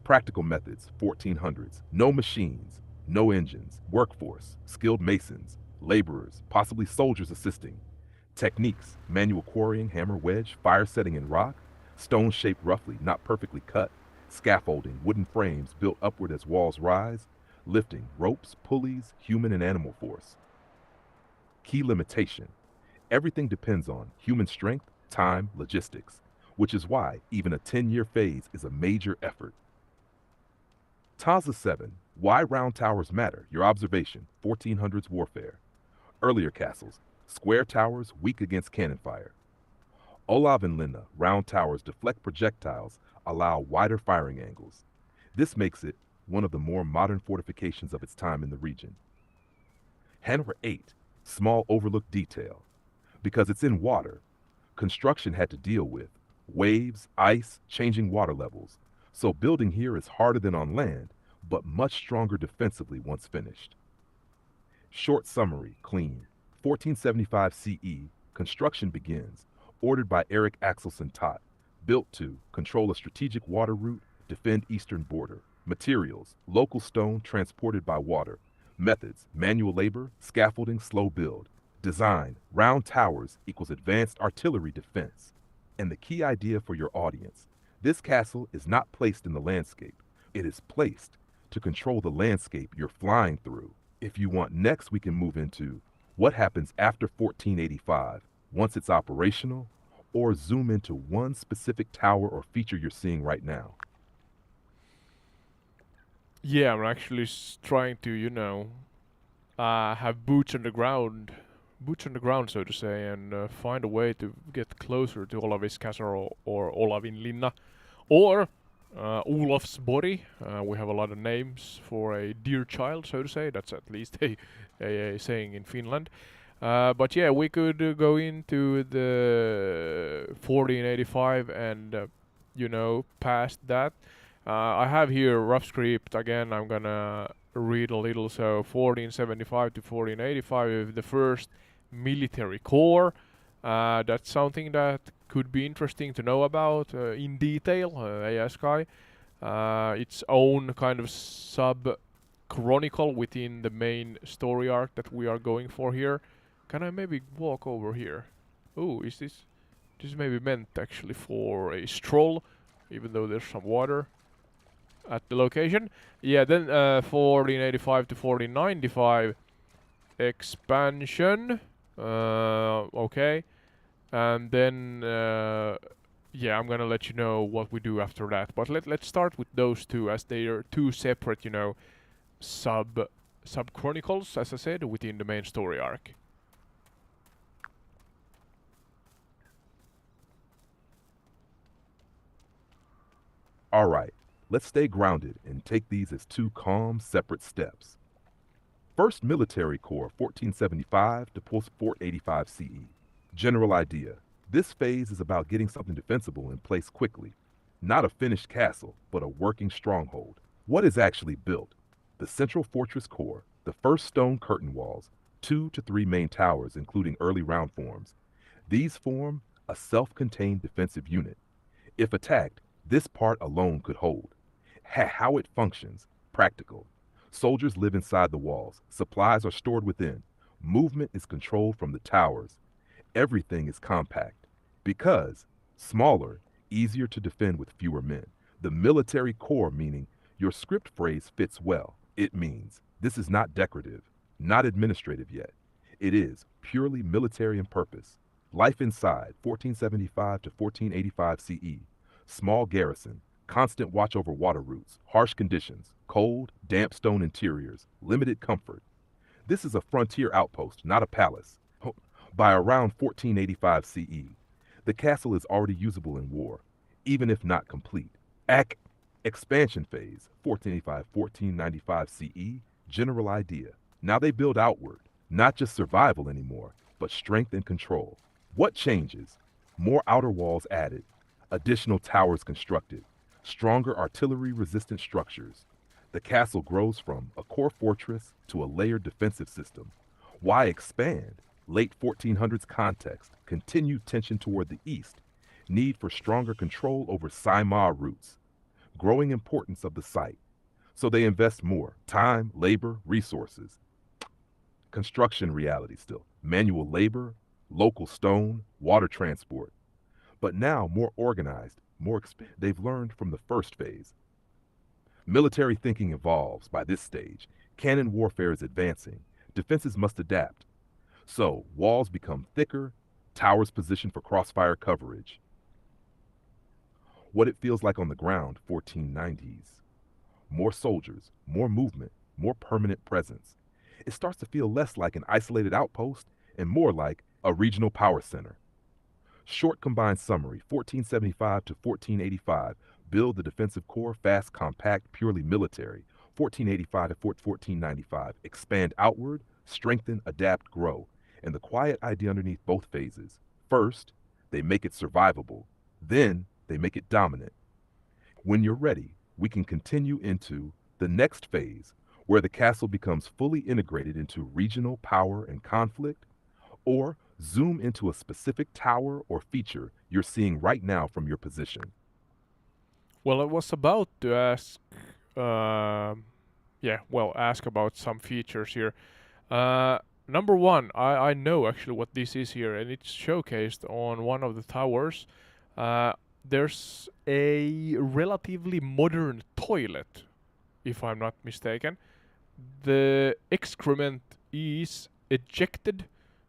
Practical methods, 1400s. No machines, no engines, workforce, skilled masons, laborers, possibly soldiers assisting. Techniques, manual quarrying, hammer, wedge, fire setting in rock, stone shaped roughly, not perfectly cut, scaffolding, wooden frames built upward as walls rise, lifting, ropes, pulleys, human and animal force. Key limitation, everything depends on human strength, time, logistics, which is why even a 10-year phase is a major effort. Taza 7, why round towers matter, your observation, 1400s warfare. Earlier castles, square towers weak against cannon fire. Olav and Linna, round towers deflect projectiles, allow wider firing angles. This makes it one of the more modern fortifications of its time in the region. Hanover 8, small overlooked detail. Because it's in water, construction had to deal with waves, ice, changing water levels. So building here is harder than on land, but much stronger defensively once finished. Short summary, clean. 1475 CE, construction begins, ordered by Eric Axelson Tott, built to control a strategic water route, defend eastern border. Materials, local stone transported by water. Methods, manual labor, scaffolding, slow build. Design, round towers equals advanced artillery defense. And the key idea for your audience, this castle is not placed in the landscape. It is placed to control the landscape you're flying through. If you want next, we can move into what happens after 1485, once it's operational, or zoom into one specific tower or feature you're seeing right now. Yeah, I'm actually trying to, have boots on the ground, so to say, and find a way to get closer to Olavis Castle or Olavinlinna, or Olofsborg. We have a lot of names for a dear child, so to say. That's at least a saying in Finland. But yeah, we could go into the 1485 and, past that. I have here rough script. Again, I'm gonna read a little. So 1475 to 1485, the first military corps. That's something that could be interesting to know about in detail, ASKI. Its own kind of sub-chronicle within the main story arc that we are going for here. Can I maybe walk over here? Oh, is this maybe meant actually for a stroll, even though there's some water at the location. Yeah, then 1485 to 1495 expansion. Okay. And then yeah, I'm gonna let you know what we do after that. But let's start with those two, as they are two separate, sub chronicles, as I said, within the main story arc. All right, let's stay grounded and take these as two calm, separate steps. First Military Corps, 1475 to 1485 CE. General idea. This phase is about getting something defensible in place quickly. Not a finished castle, but a working stronghold. What is actually built? The Central Fortress Core, the first stone curtain walls, 2 to 3 main towers including early round forms. These form a self-contained defensive unit. If attacked, this part alone could hold. How it functions, practical. Soldiers live inside the walls, supplies are stored within, movement is controlled from the towers. Everything is compact. Because smaller, easier to defend with fewer men. The military core meaning your script phrase fits well. It means this is not decorative, not administrative yet. It is purely military in purpose. Life inside, 1475 to 1485 CE. Small garrison, constant watch over water routes, harsh conditions, cold, damp stone interiors, limited comfort. This is a frontier outpost, not a palace. By around 1485 CE, the castle is already usable in war, even if not complete. Expansion phase, 1485-1495 CE, general idea. Now they build outward, not just survival anymore, but strength and control. What changes? More outer walls added, additional towers constructed, stronger artillery-resistant structures. The castle grows from a core fortress to a layered defensive system. Why expand? Late 1400s context, continued tension toward the east, need for stronger control over Saimaa routes, growing importance of the site. So they invest more time, labor, resources. Construction reality still, manual labor, local stone, water transport. But now more organized, they've learned from the first phase. Military thinking evolves by this stage. Cannon warfare is advancing. Defenses must adapt. So, walls become thicker, towers positioned for crossfire coverage. What it feels like on the ground, 1490s. More soldiers, more movement, more permanent presence. It starts to feel less like an isolated outpost and more like a regional power center. Short combined summary, 1475 to 1485. Build the defensive core, fast, compact, purely military. 1485 to 1495. Expand outward, strengthen, adapt, grow. And the quiet idea underneath both phases. First, they make it survivable. Then, they make it dominant. When you're ready, we can continue into the next phase, where the castle becomes fully integrated into regional power and conflict, or zoom into a specific tower or feature you're seeing right now from your position. Well, I was about to ask, ask about some features here. Number one, I know actually what this is here, and it's showcased on one of the towers. There's a relatively modern toilet, if I'm not mistaken. The excrement is ejected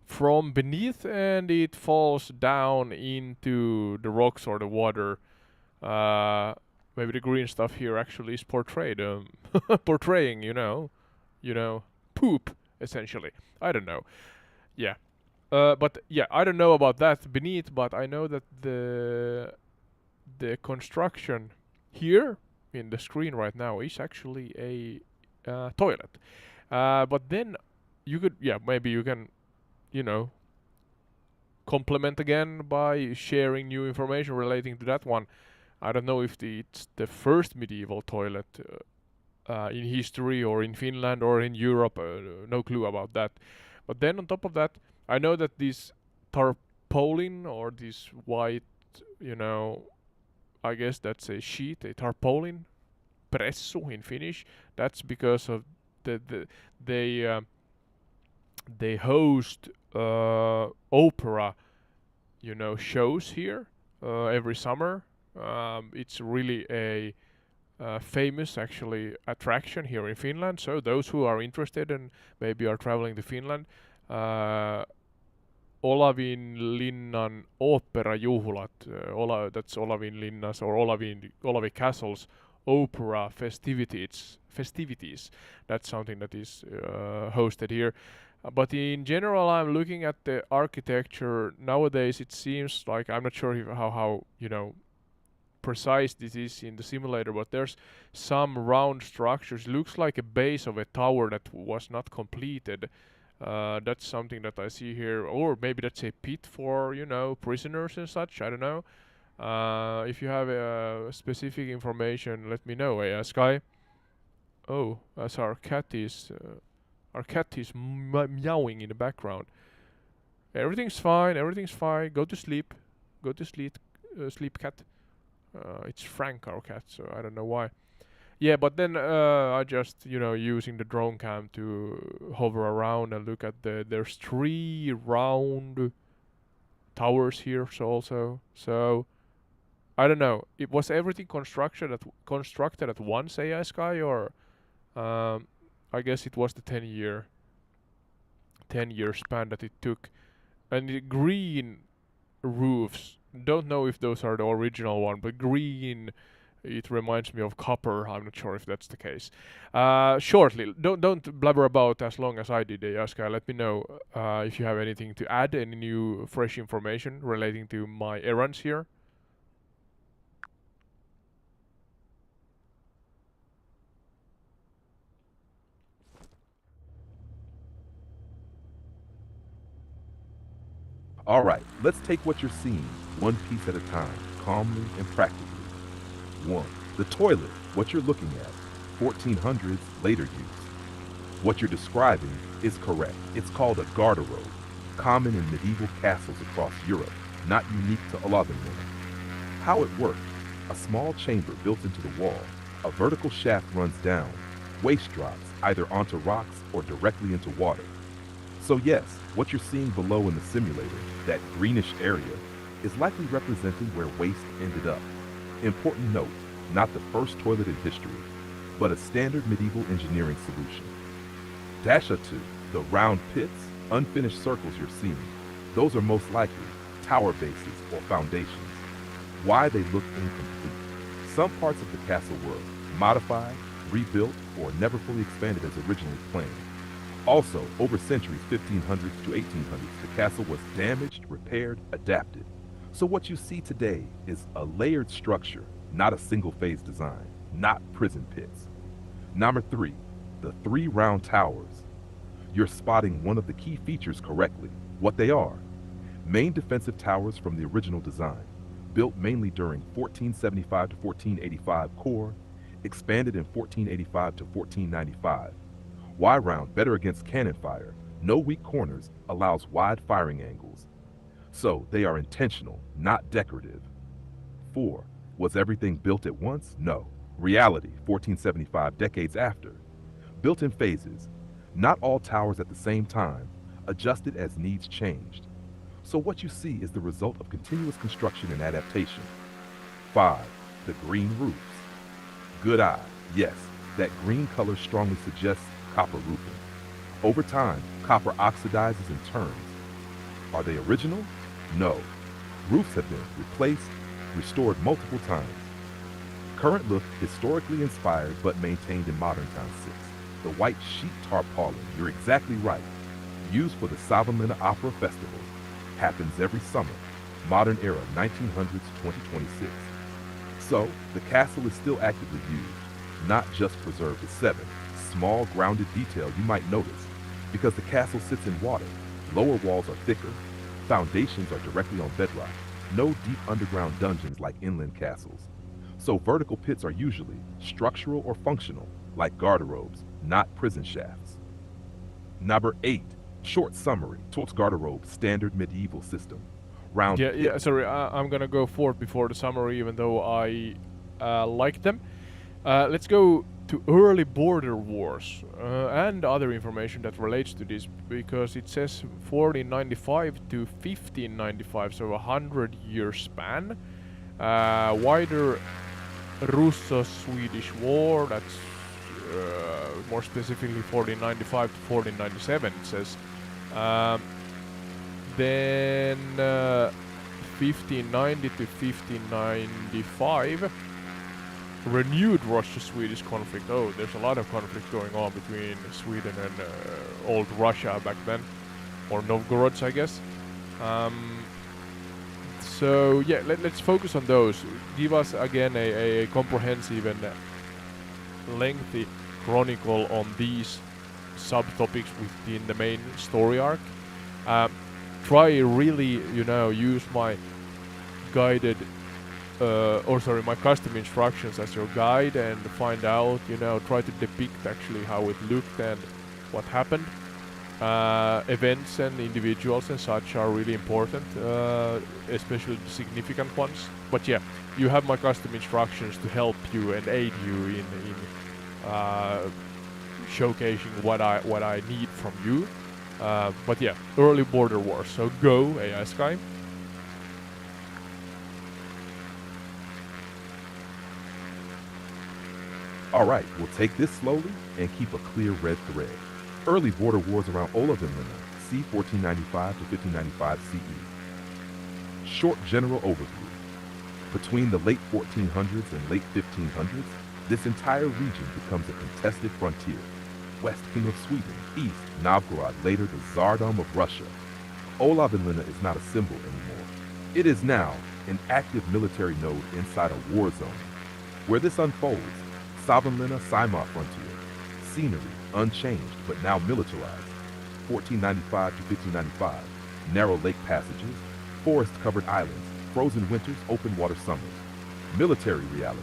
from beneath and it falls down into the rocks or the water. Maybe the green stuff here actually is portrayed, portraying, poop essentially. I don't know. Yeah. But yeah, I don't know about that beneath, but I know that the construction here in the screen right now is actually a toilet. But then you could, maybe you can, complement again by sharing new information relating to that one. I don't know if it's the first medieval toilet in history or in Finland or in Europe. No clue about that. But then on top of that, I know that this tarpaulin or this white, I guess that's a sheet, a tarpaulin, pressu in Finnish. That's because of they host opera, shows here every summer. It's really a famous actually attraction here in Finland. So those who are interested and maybe are traveling to Finland, Olavinlinnan oopperajuhlat, that's Olavinlinnan's or Olavi Castle's opera festivities. That's something that is hosted here. But in general, I'm looking at the architecture nowadays. It seems like, I'm not sure how precise this is in the simulator, but there's some round structures. Looks like a base of a tower that was not completed. That's something that I see here, or maybe that's a pit for prisoners and such. I don't know. If you have specific information, let me know. Sky. Oh, as our cat is meowing in the background. Everything's fine. Go to sleep. Sleep, cat. It's Frank, our cat, so I don't know why. Yeah, but then I just, using the drone cam to hover around and look at there's 3 round towers here also. So I don't know. It was everything constructed at once, AI Sky, or I guess it was the 10-year span that it took. And the green roofs, don't know if those are the original one, but green, it reminds me of copper. I'm not sure if that's the case. Shortly, don't blabber about as long as I did, Yaska. Let me know if you have anything to add, any new fresh information relating to my errands here. All right, let's take what you're seeing one piece at a time, calmly and practically. 1. The toilet, what you're looking at, 1400s later use. What you're describing is correct. It's called a garderobe, common in medieval castles across Europe, not unique to Olavinlinna. How it worked: a small chamber built into the wall, a vertical shaft runs down, waste drops either onto rocks or directly into water. So yes, what you're seeing below in the simulator, that greenish area, is likely representing where waste ended up. Important note, not the first toilet in history, but a standard medieval engineering solution. Dasha 2, the round pits, unfinished circles you're seeing, those are most likely tower bases or foundations. Why they look incomplete. Some parts of the castle were modified, rebuilt, or never fully expanded as originally planned. Also, over centuries 1500s to 1800s, the castle was damaged, repaired, adapted. So what you see today is a layered structure, not a single-phase design, not prison pits. Number 3, the 3 round towers. You're spotting one of the key features correctly. What they are: main defensive towers from the original design, built mainly during 1475 to 1485 core, expanded in 1485 to 1495. Y-round, better against cannon fire, no weak corners, allows wide firing angles. So they are intentional, not decorative. 4. Was everything built at once? No. Reality, 1475, decades after. Built in phases, not all towers at the same time, adjusted as needs changed. So what you see is the result of continuous construction and adaptation. 5. The green roofs. Good eye, yes, that green color strongly suggests copper roofing. Over time, copper oxidizes and turns. Are they original? No. Roofs have been replaced, restored multiple times. Current look, historically inspired but maintained in modern times 6. The white sheet tarpaulin, you're exactly right. Used for the Savonlinna Opera Festival. Happens every summer. Modern era, 1900s, 2026. So, the castle is still actively used, not just preserved as 7. Small grounded detail you might notice, because the castle sits in water. Lower walls are thicker, foundations are directly on bedrock, no deep underground dungeons like inland castles. So vertical pits are usually structural or functional, like garderobes, not prison shafts. Number 8, short summary, Tort's garderobe, standard medieval system. Round Sorry, I'm gonna go forth before the summary, even though I like them. Let's go to early border wars and other information that relates to this, because it says 1495 to 1595, so 100-year span. Wider Russo-Swedish War, that's more specifically 1495 to 1497, it says. Then 1590 to 1595, renewed Russia-Swedish conflict. Oh, there's a lot of conflict going on between Sweden and old Russia back then, or Novgorods, I guess. So yeah, let's focus on those. Give us again a comprehensive and lengthy chronicle on these subtopics within the main story arc. Try really, use my guided my custom instructions as your guide and find out, try to depict actually how it looked and what happened. Events and individuals and such are really important, especially the significant ones. But yeah, you have my custom instructions to help you and aid you in showcasing what I need from you. But yeah, early border wars. So go, AI Sky. Alright, we'll take this slowly and keep a clear red thread. Early border wars around Olavinlinna, c. 1495 to 1595 CE. Short general overview. Between the late 1400s and late 1500s, this entire region becomes a contested frontier. West, King of Sweden; east, Novgorod, later the Tsardom of Russia. Olavinlinna is not a symbol anymore. It is now an active military node inside a war zone. Where this unfolds, Savonlinna Saimaa frontier. Scenery, unchanged, but now militarized. 1495 to 1595. Narrow lake passages, forest-covered islands, frozen winters, open water summers. Military reality.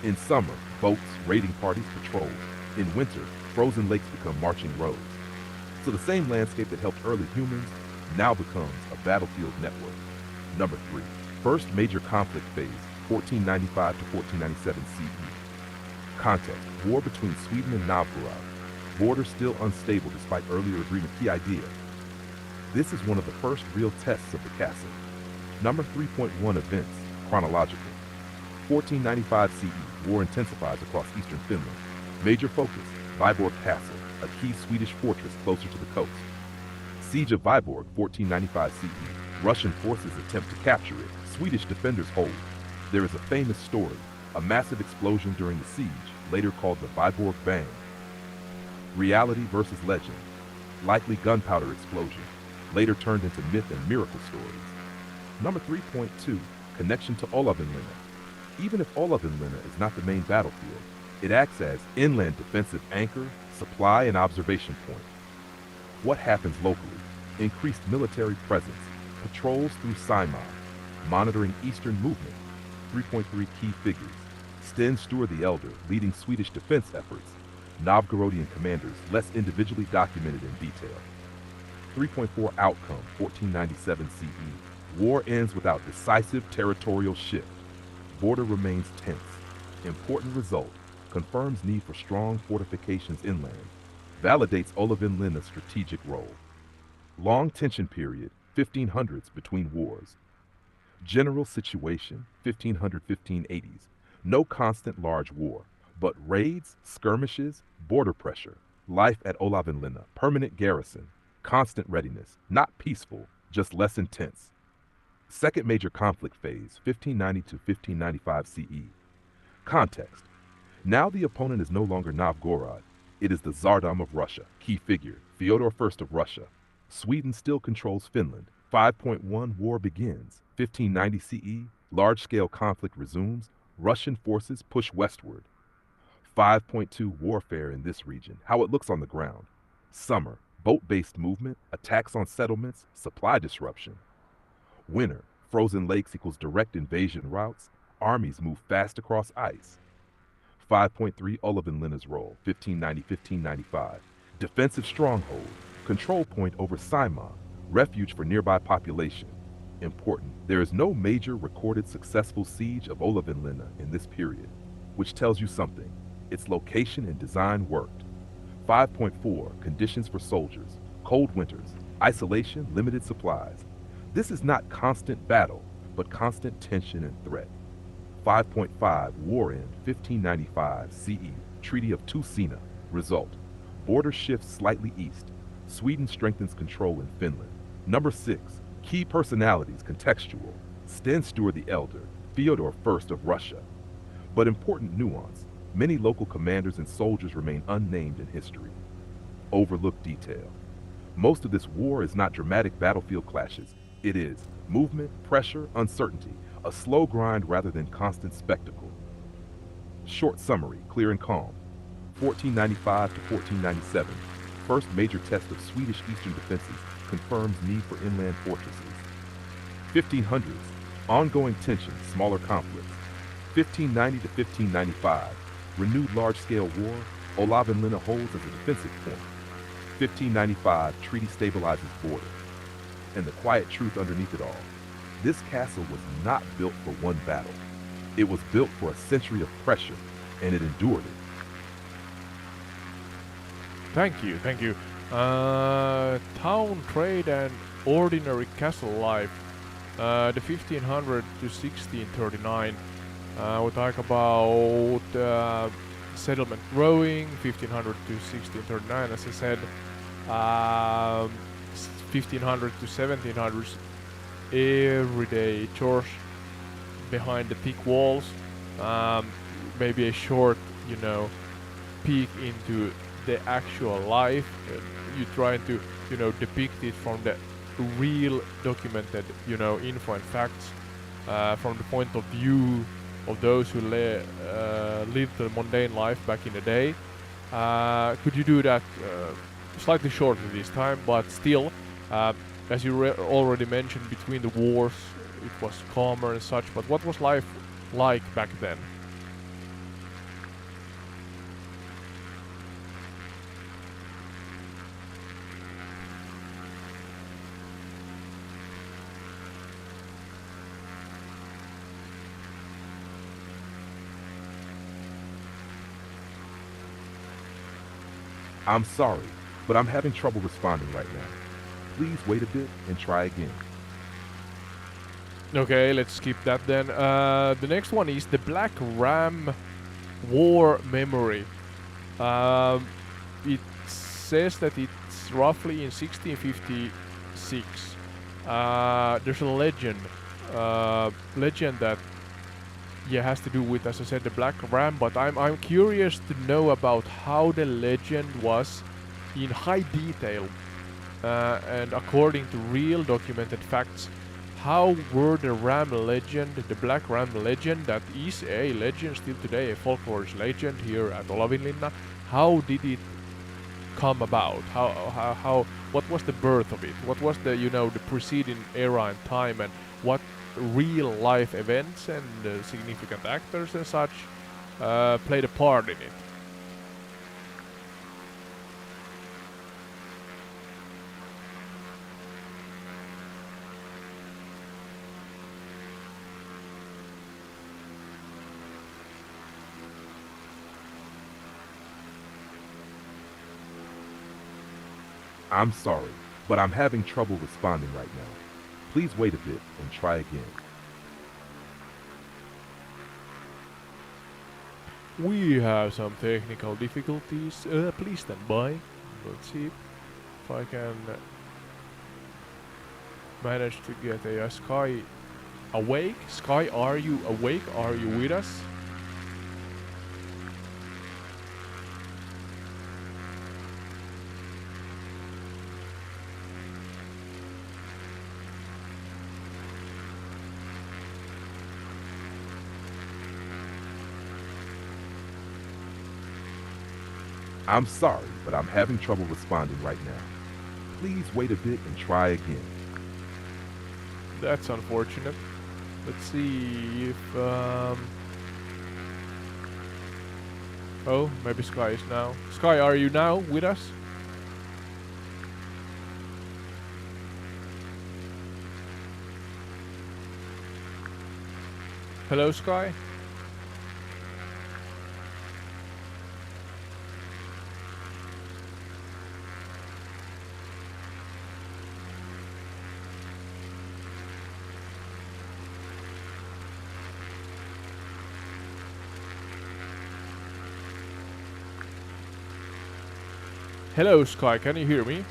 In summer, boats, raiding parties, patrols. In winter, frozen lakes become marching roads. So the same landscape that helped early humans now becomes a battlefield network. Number 3. First major conflict phase, 1495 to 1497 CE. Context: war between Sweden and Novgorod. Border still unstable despite earlier agreement. Key idea: this is one of the first real tests of the castle. Number 3.1 events, chronological. 1495 CE, war intensifies across eastern Finland. Major focus, Viborg Castle, a key Swedish fortress closer to the coast. Siege of Viborg, 1495 CE. Russian forces attempt to capture it. Swedish defenders hold. There is a famous story, a massive explosion during the siege, later called the Viborg Bang. Reality versus legend. Likely gunpowder explosion, later turned into myth and miracle stories. Number 3.2, connection to Olavinlinna. Even if Olavinlinna is not the main battlefield, it acts as inland defensive anchor, supply, and observation point. What happens locally? Increased military presence, patrols through Saimaa, monitoring eastern movement. 3.3 key figures. Sten Sture the Elder, leading Swedish defense efforts. Novgorodian commanders, less individually documented in detail. 3.4 outcome, 1497 CE. War ends without decisive territorial shift. Border remains tense. Important result, confirms need for strong fortifications inland. Validates Olavinlinna's strategic role. Long tension period, 1500s between wars. General situation, 1500-1580s. No constant large war, but raids, skirmishes, border pressure. Life at Olavinlinna, permanent garrison. Constant readiness, not peaceful, just less intense. Second major conflict phase, 1590 to 1595 CE. Context: now the opponent is no longer Novgorod, it is the Tsardom of Russia. Key figure, Fyodor I of Russia. Sweden still controls Finland. 5.1 war begins. 1590 CE, large-scale conflict resumes. Russian forces push westward. 5.2 warfare in this region, how it looks on the ground. Summer, boat-based movement, attacks on settlements, supply disruption. Winter, frozen lakes equals direct invasion routes, armies move fast across ice. 5.3 Olavinlinna's role, 1590-1595. Defensive stronghold, control point over Saimaa, refuge for nearby population. Important, there is no major recorded successful siege of Olavinlinna in this period, which tells you something. Its location and design worked. 5.4 Conditions for soldiers, cold winters, isolation, limited supplies. This is not constant battle, but constant tension and threat. 5.5 War end, 1595 CE, Treaty of Tusina. Result, border shifts slightly east. Sweden strengthens control in Finland. Number 6, key personalities contextual. Sten Sture the Elder, Fyodor I of Russia. But important nuance, many local commanders and soldiers remain unnamed in history. Overlooked detail. Most of this war is not dramatic battlefield clashes. It is movement, pressure, uncertainty, a slow grind rather than constant spectacle. Short summary, clear and calm. 1495 to 1497, first major test of Swedish eastern defenses, confirms need for inland fortresses. 1500s, ongoing tensions, smaller conflicts. 1590 to 1595, renewed large-scale war, Olavinlinna holds as a defensive point. 1595, treaty stabilizes border. And the quiet truth underneath it all, this castle was not built for one battle. It was built for a century of pressure, and it endured it. Thank you, thank you. Town trade and ordinary castle life. The 1500 to 1639. We talk about settlement growing, 1500 to 1639, as I said. 1500 to 1700s, everyday chores behind the thick walls. Maybe a short, peek into the actual life. You try to, depict it from the real documented, info and facts, from the point of view of those who lived the mundane life back in the day. Could you do that slightly shorter this time, but still, as you already mentioned, between the wars it was calmer and such, but what was life like back then? I'm sorry, but I'm having trouble responding right now. Please wait a bit and try again. Okay, let's skip that then. The next one is the Black Ram War Memory. It says that it's roughly in 1656. There's a legend that has to do with, as I said, the Black Ram. But I'm curious to know about how the legend was in high detail and according to real documented facts. How were the Ram legend, the Black Ram legend, that is a legend still today, a folklore legend here at Olavinlinna, how did it come about? How what was the birth of it? What was the the preceding era and time, and what real life events and significant actors and such played a part in it? I'm sorry, but I'm having trouble responding right now. Please wait a bit and try again. We have some technical difficulties. Please stand by. Let's see if I can manage to get a Sky awake. Sky, are you awake? Are you with us? I'm sorry, but I'm having trouble responding right now. Please wait a bit and try again. That's unfortunate. Let's see if oh, maybe Sky is now. Sky, are you now with us? Hello, Sky? Hello, Sky, can you hear me?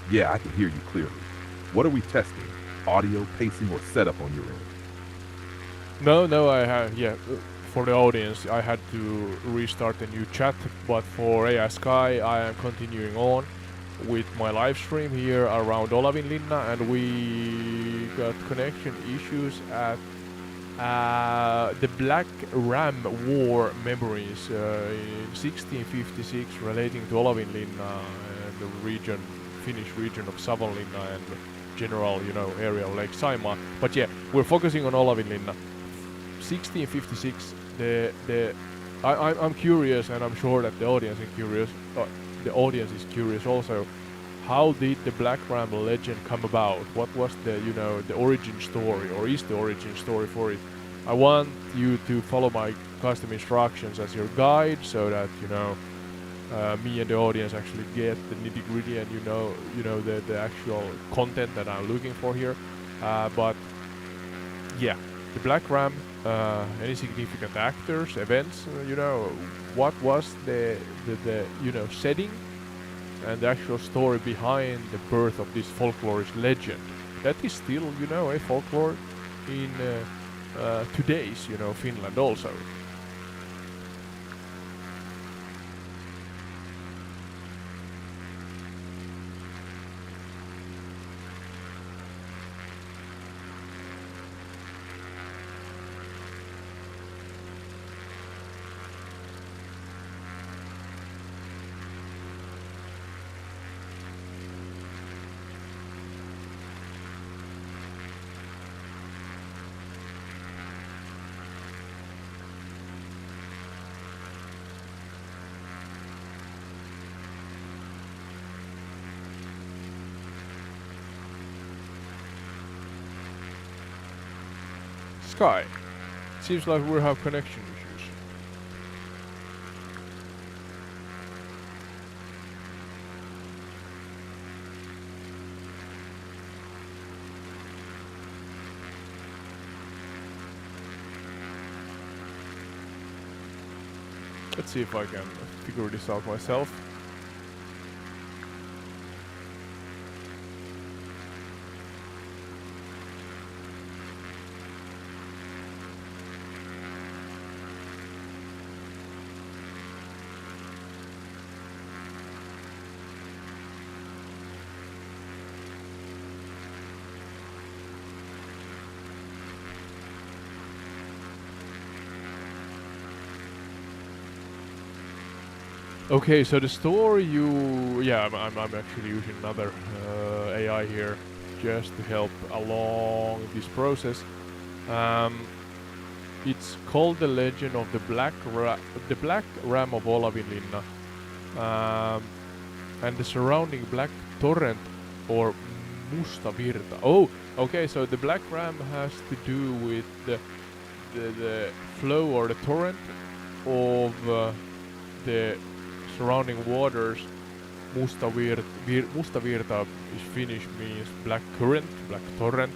Yeah, I can hear you clearly. What are we testing? Audio, pacing, or setup on your end? No, I have, for the audience, I had to restart a new chat, but for AI Sky, I am continuing on with my live stream here around Olavinlinna, and we got connection issues at the Black Ram War Memories in 1656 relating to Olavinlinna and the region, Finnish region of Savonlinna and general, area of Lake Saimaa. But yeah, we're focusing on Olavinlinna. 1656. I'm curious, and I'm sure that the audience is curious. The audience is curious also. How did the Black Ram legend come about? What was the the origin story, or is the origin story for it? I want you to follow my custom instructions as your guide, so that me and the audience actually get the nitty gritty and the actual content that I'm looking for here. But yeah, the Black Ram. Any significant actors, events, what was the setting and the actual story behind the birth of this folklorish legend that is still a folklore in today's Finland also. sky. Seems like we have connection issues. Let's see if I can figure this out myself. Okay, so the story I'm actually using another AI here just to help along this process. It's called The Legend of the Black Ram of Olavinlinna, and the surrounding Black Torrent or Musta Virta. Oh, okay, so the Black Ram has to do with the flow or the torrent of the surrounding waters. Musta Virta is Finnish, means black current, black torrent,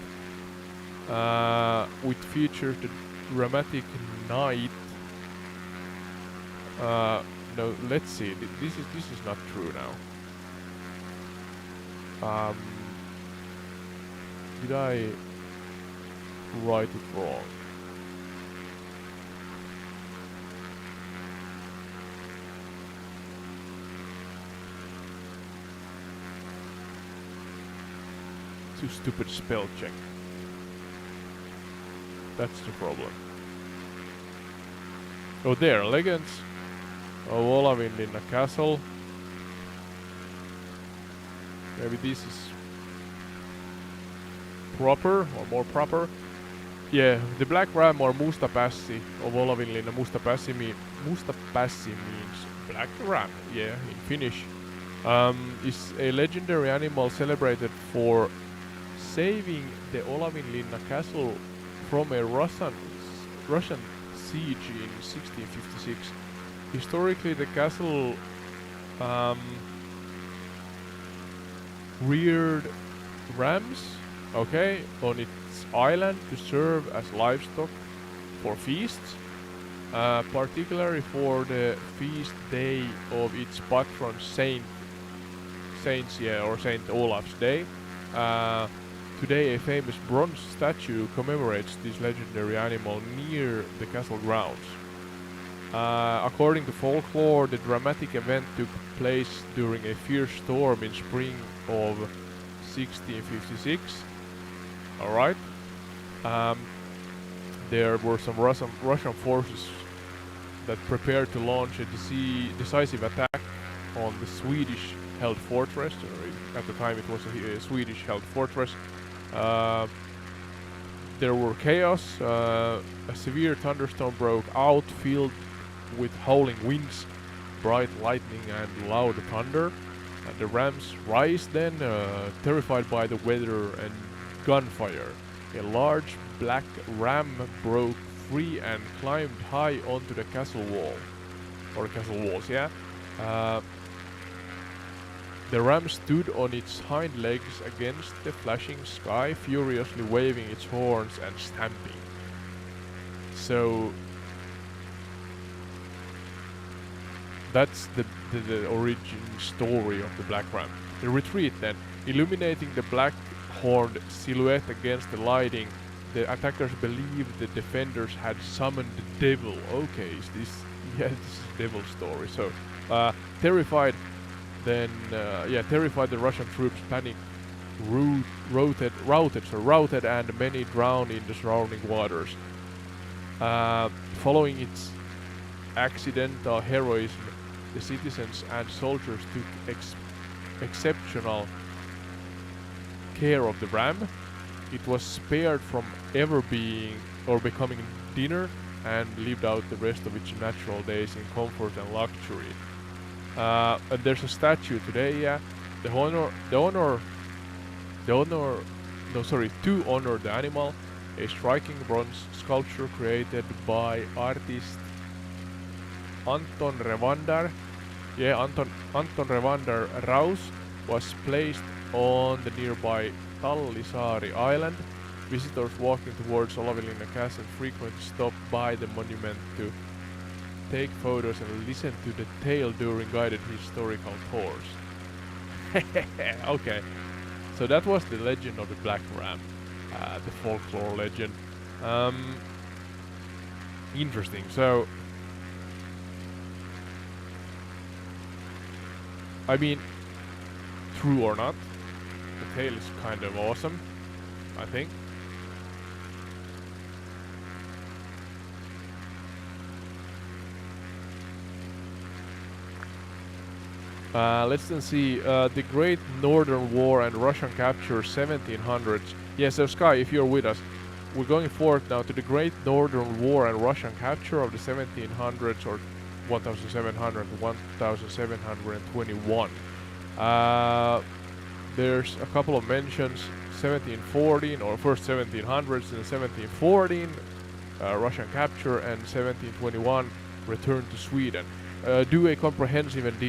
which features the dramatic night. No, let's see. This is not true now. Did I write it wrong? Too stupid spell check. That's the problem. Oh, there, Legends of Olavinlinna Castle. Maybe this is proper or more proper. Yeah, the Black Ram or Mustapassi of Olavinlinna. Mustapassi means Black Ram. Yeah, in Finnish. Is a legendary animal celebrated for saving the Olavinlinna castle from a Russian siege in 1656. Historically, the castle reared rams, okay, on its island to serve as livestock for feasts, particularly for the feast day of its patron Saint Olaf's Day. Today, a famous bronze statue commemorates this legendary animal near the castle grounds. According to folklore, the dramatic event took place during a fierce storm in spring of 1656. Alright. There were some Russian forces that prepared to launch a decisive attack on the Swedish-held fortress. At the time it was a Swedish-held fortress. There were chaos. A severe thunderstorm broke out, filled with howling winds, bright lightning and loud thunder. And the rams rise then, terrified by the weather and gunfire. A large black ram broke free and climbed high onto the castle wall. Or castle walls, yeah. The ram stood on its hind legs against the flashing sky, furiously waving its horns and stamping. So that's the origin story of the Black Ram. The retreat then, illuminating the black horned silhouette against the lighting, the attackers believed the defenders had summoned the devil. Okay, this is devil story. So terrified the Russian troops, panicked, routed, and many drowned in the surrounding waters. Following its accidental heroism, the citizens and soldiers took exceptional care of the ram. It was spared from ever being or becoming dinner and lived out the rest of its natural days in comfort and luxury. And there's a statue today, yeah. To honor the animal, a striking bronze sculpture created by artist Anton Revander. Yeah, Anton Revander Raus was placed on the nearby Tallisaari Island. Visitors walking towards Olavinlinna Castle frequently stop by the monument to take photos and listen to the tale during guided historical tours. Okay, so that was the legend of the Black Ram, the folklore legend. Interesting. So, I mean, true or not, the tale is kind of awesome, I think. Let's then see the Great Northern War and Russian capture 1700s. Yeah, so Sky, if you're with us, we're going forward now to the Great Northern War and Russian capture of the 1700s or 1700 to 1721. There's a couple of mentions, 1714 or first 1700s and 1714 Russian capture and 1721 return to Sweden. Do a comprehensive and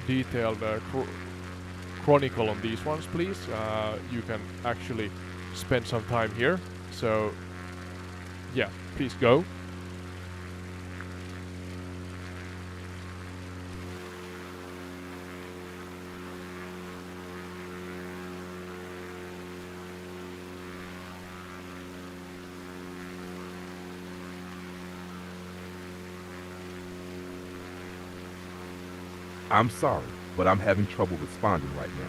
detailed chronicle on these ones, please. You can actually spend some time here. So, yeah, please go. I'm sorry, but I'm having trouble responding right now.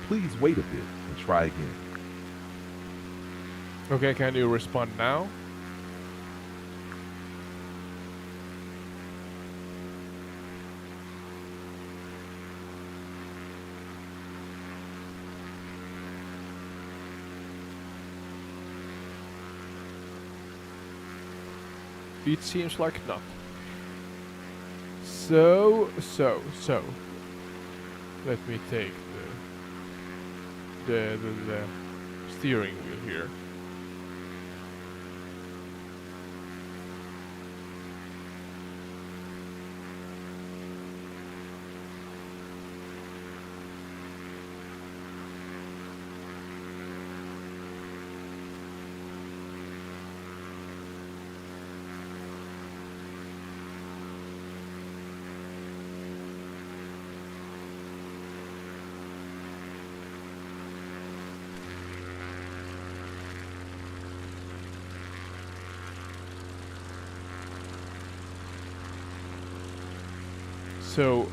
Please wait a bit and try again. Okay, can you respond now? It seems like not. So. Let me take the steering wheel here. So,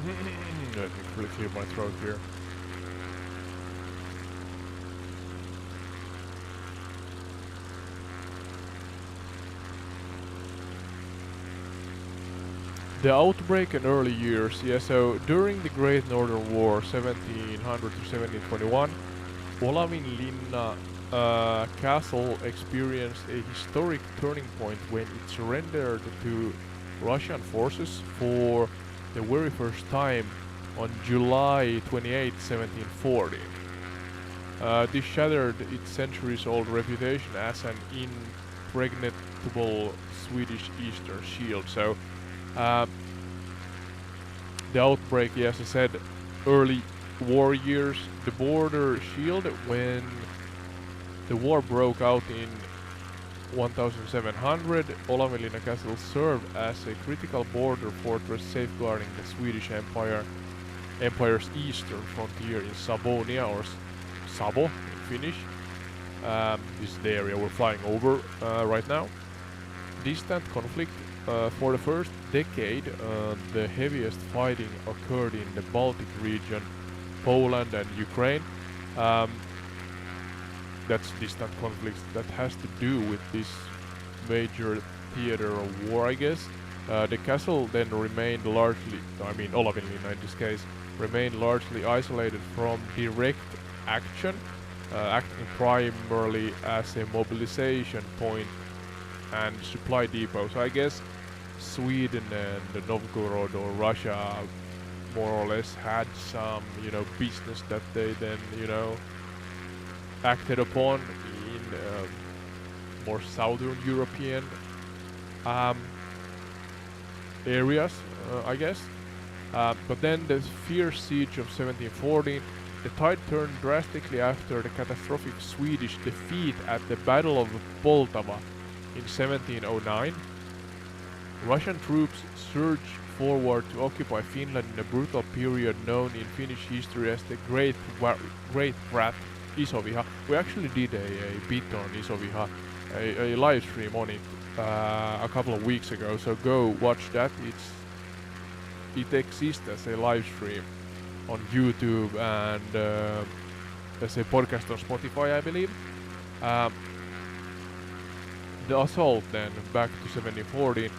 let me really clear my throat here. The outbreak in early years, yeah, so during the Great Northern War, 1700 to 1721, Olavinlinna castle experienced a historic turning point when it surrendered to Russian forces for the very first time on July 28, 1740. This shattered its centuries-old reputation as an impregnable Swedish Eastern shield. So, the outbreak, as I said, early war years, the border shield when the war broke out in 1700, Olavinlinna Castle served as a critical border fortress safeguarding the Swedish Empire's eastern frontier in Savonia, or Savo in Finnish. This is the area we're flying over right now. Distant conflict. For the first decade, the heaviest fighting occurred in the Baltic region, Poland and Ukraine. That's distant conflicts that has to do with this major theater of war, I guess. The castle then remained largely, Olavinlinna in this case, remained largely isolated from direct action, acting primarily as a mobilization point and supply depot. So I guess Sweden and Novgorod or Russia more or less had some, business that they then, acted upon in more southern European um, areas, I guess. But then the fierce siege of 1714, the tide turned drastically after the catastrophic Swedish defeat at the Battle of Poltava in 1709. Russian troops surged forward to occupy Finland in a brutal period known in Finnish history as the Great Wrath Isoviha. We actually did a bit on Isoviha, a live stream on it a couple of weeks ago, so go watch that. It exists as a live stream on YouTube and as a podcast on Spotify, I believe. The assault then, back to 1714.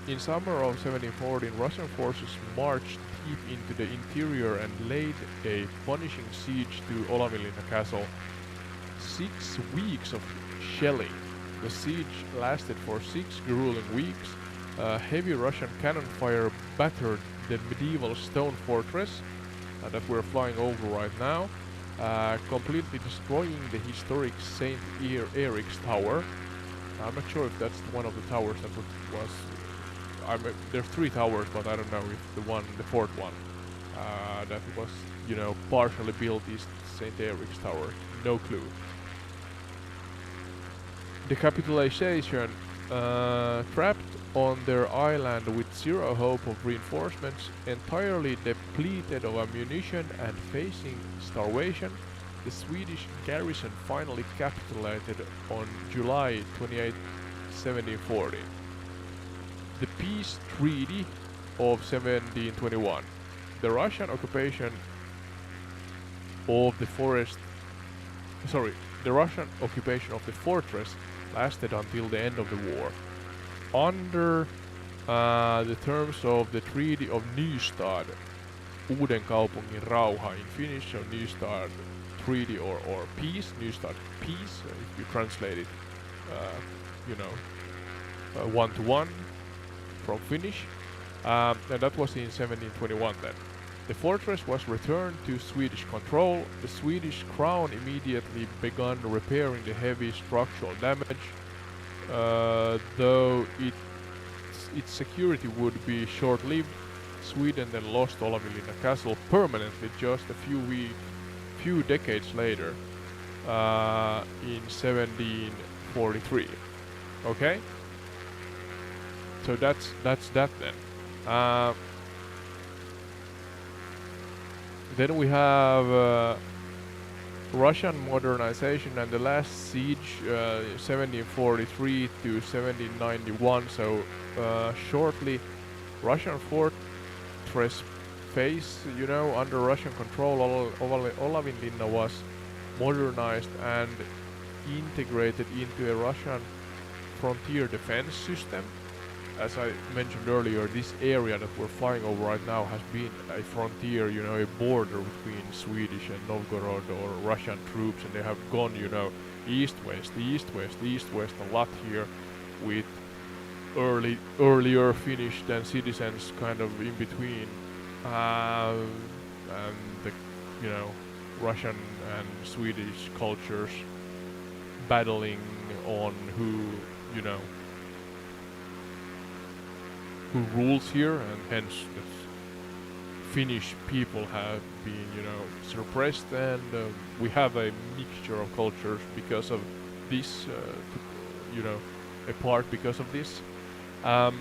In summer of 1714, Russian forces marched deep into the interior and laid a punishing siege to Olavinlinna castle. 6 weeks of shelling. The siege lasted for 6 grueling weeks. Heavy Russian cannon fire battered the medieval stone fortress that we're flying over right now, completely destroying the historic St. Eric's Tower. I'm not sure if that's one of the towers that was. There's 3 towers, but I don't know if the fourth one that was, partially built is St. Eric's Tower. No clue. The capitulation, trapped on their island with zero hope of reinforcements, entirely depleted of ammunition and facing starvation, the Swedish garrison finally capitulated on July 28, 1740. The Peace Treaty of 1721. The Russian occupation of the fortress lasted until the end of the war. Under the terms of the Treaty of Nystad, Uudenkaupungin rauha in Finnish, so Nystad Treaty or Peace, Nystad Peace, if you translate it, one to one from Finnish, and that was in 1721 then. The fortress was returned to Swedish control. The Swedish crown immediately began repairing the heavy structural damage, though its security would be short-lived. Sweden then lost Olavinlinna castle permanently just a few decades later, in 1743. Okay, so that's that then. Then we have Russian modernization and the last siege, 1743 to 1791. So shortly, Russian fortress phase, under Russian control, Olavinlinna was modernized and integrated into a Russian frontier defense system. As I mentioned earlier, this area that we're flying over right now has been a frontier, a border between Swedish and Novgorod or Russian troops, and they have gone, east-west a lot here, with earlier Finnish than citizens kind of in between, and the, Russian and Swedish cultures battling on who rules here, and hence the Finnish people have been, suppressed, and we have a mixture of cultures because of this, a part because of this. But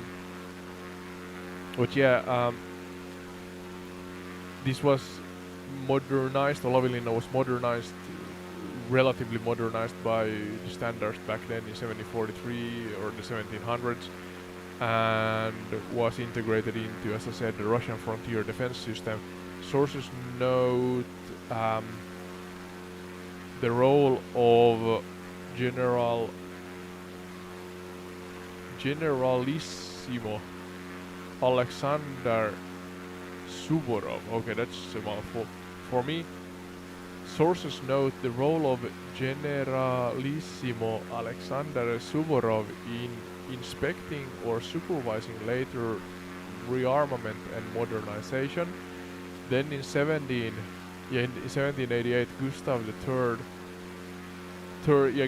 yeah, this was modernized. Olavinlinna was relatively modernized by the standards back then in 1743 or the 1700s. And was integrated into, as I said, the Russian frontier defense system. Sources note the role of Generalissimo Alexander Suvorov. Okay, that's a mouthful for me. Sources note the role of Generalissimo Alexander Suvorov in inspecting or supervising later rearmament and modernization. Then in 1788,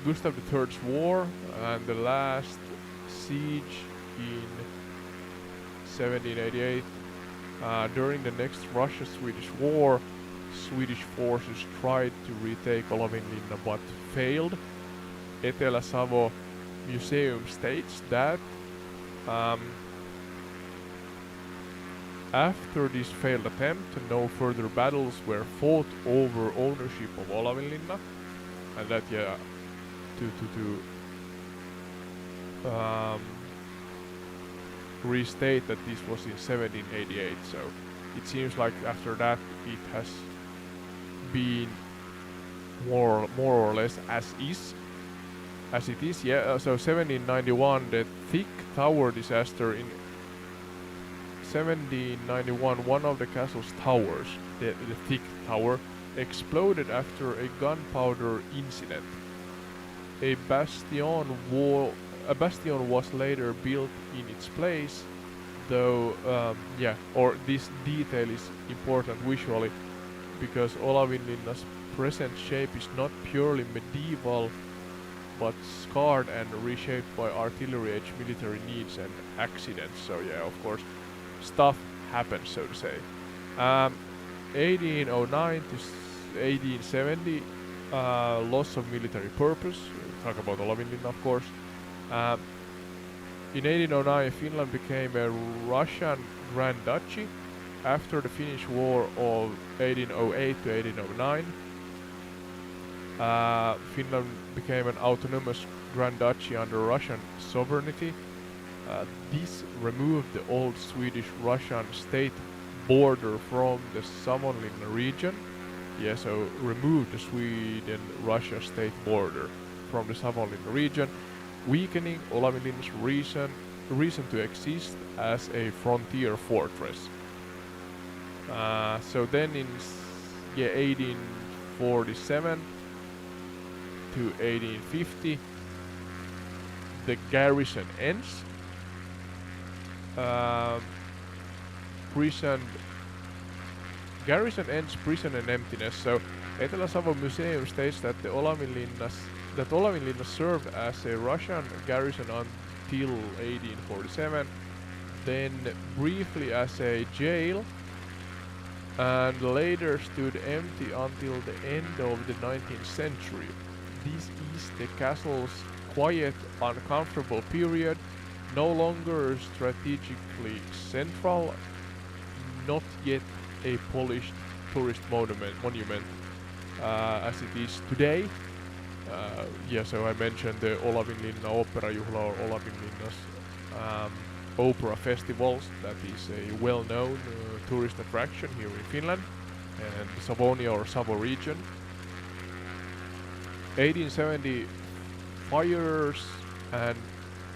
Gustav III's war and the last siege in 1788. During the next Russia-Swedish war, Swedish forces tried to retake Olavinlinna but failed. Etelä-Savo Museum states that after this failed attempt, no further battles were fought over ownership of Olavinlinna, and that to restate that this was in 1788. So it seems like after that it has been more or less as it is. So 1791, the thick tower disaster in 1791, one of the castle's towers, the thick tower, exploded after a gunpowder incident. A bastion was later built in its place, though this detail is important visually because Olavinlinna's present shape is not purely medieval but scarred and reshaped by artillery age military needs and accidents. So yeah, of course, stuff happens, so to say. 1809 to 1870, loss of military purpose. We'll talk about Olavinlinna, of course. In 1809, Finland became a Russian Grand Duchy. After the Finnish War of 1808 to 1809, Finland became an autonomous Grand Duchy under Russian sovereignty. This removed the old Swedish-Russian state border from the Savonlinna region. Yeah, so removed the Sweden-Russia state border from the Savonlinna region, weakening Olavinlinna's reason to exist as a frontier fortress. So then in 1847 to 1850, the garrison ends. Prison and emptiness. So Etelä-Savo Museum states that Olavinlinna served as a Russian garrison until 1847, then briefly as a jail, and later stood empty until the end of the 19th century. This is the castle's quiet, uncomfortable period, no longer strategically central, not yet a polished tourist monument as it is today. So I mentioned the Olavinlinna Operajuhla or Olavinlinna's opera festivals. That is a well-known tourist attraction here in Finland and the Savonia or Savo region. 1870, fires and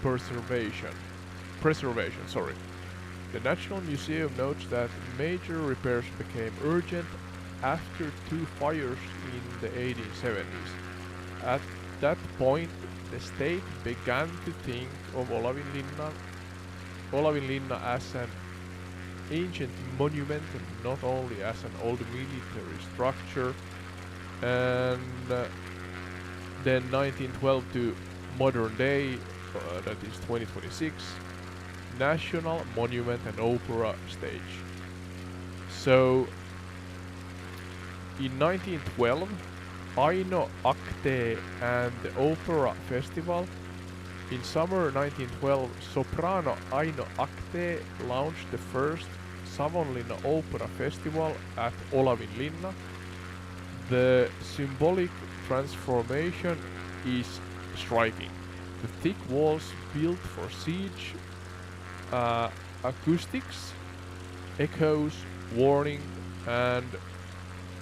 preservation. The National Museum notes that major repairs became urgent after two fires in the 1870s. At that point, the state began to think of Olavinlinna as an ancient monument and not only as an old military structure. And then 1912 to modern day, that is 2026, National Monument and Opera Stage. So in 1912, Aino Akte and the Opera Festival. In summer 1912, soprano Aino Akte launched the first Savonlinna Opera Festival at Olavinlinna. The symbolic transformation is striking. The thick walls built for siege, acoustics, echoes, warning, and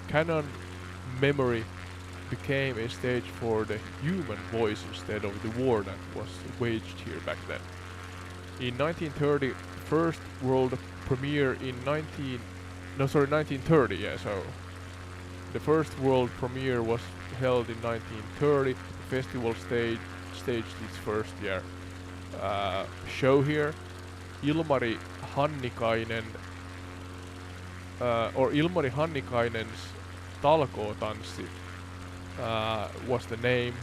cannon memory became a stage for the human voice instead of the war that was waged here back then. In 1930, first world premiere in 1930, so the first world premiere was held in 1930. The festival staged its first show here. Ilmari Hannikainen or Ilmari Hannikainen's Talkootanssi was the name.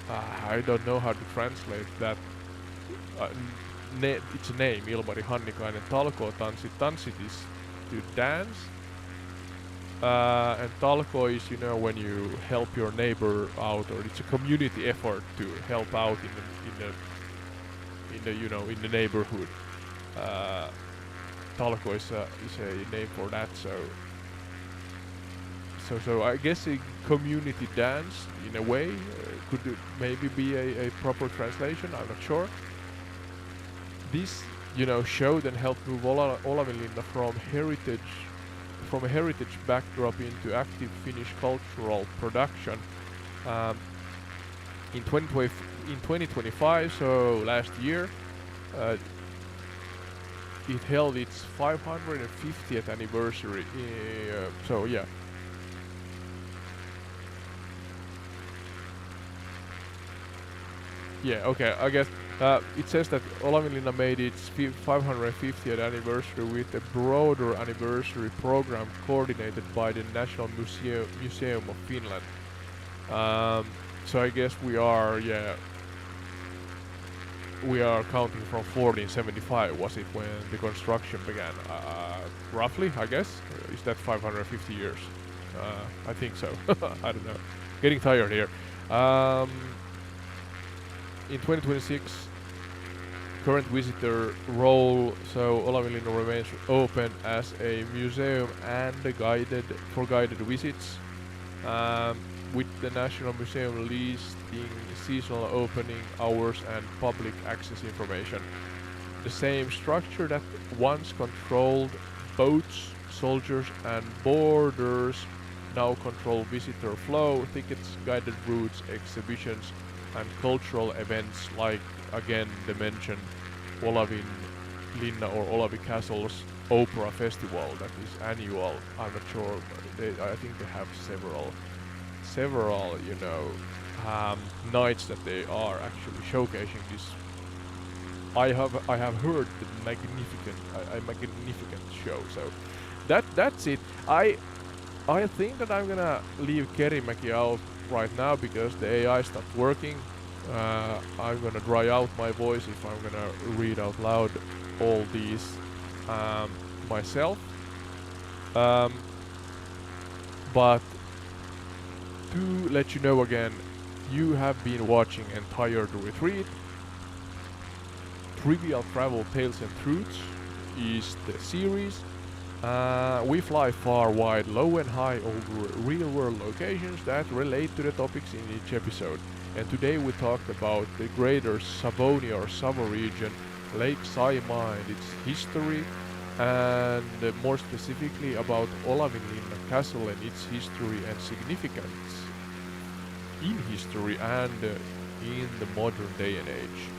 I don't know how to translate that. It's a name, Ilmari Hannikainen. Talkootanssi. Tanssit is to dance. And talko is, when you help your neighbor out, or it's a community effort to help out in the neighborhood. Talko is a name for that. So I guess a community dance in a way could maybe be a proper translation. I'm not sure. This showed and helped move Olavinlinna from a heritage backdrop into active Finnish cultural production. In 2025, so last year, it held its 550th anniversary. So yeah. Yeah, okay, I guess it says that Olavinlinna made its 550th anniversary with a broader anniversary program coordinated by the National Museum of Finland. So I guess we are counting from 1475, was it, when the construction began? Roughly, I guess. Is that 550 years? I think so. I don't know. Getting tired here. In 2026, current visitor role, so Olavinlinna remains open as a museum and guided visits, with the National Museum listing seasonal opening hours and public access information. The same structure that once controlled boats, soldiers and boarders now control visitor flow, tickets, guided routes, exhibitions and cultural events like, again, the mentioned Olavinlinna or Olavi Castle's Opera Festival that is annual. I'm not sure, I think they have several nights that they are actually showcasing this. I have heard the magnificent show. So that's it. I think that I'm gonna leave Kerimäki out right now because the AI stopped working. I'm gonna dry out my voice if I'm gonna read out loud all these myself. But to let you know again, you have been watching Entire Retreat. Trivial Travel Tales and Truths is the series. We fly far, wide, low and high over real-world locations that relate to the topics in each episode. And today we talked about the greater Savonia or Savo region, Lake Saimaa and its history, and more specifically about Olavinlinna Castle and its history and significance in history and in the modern day and age.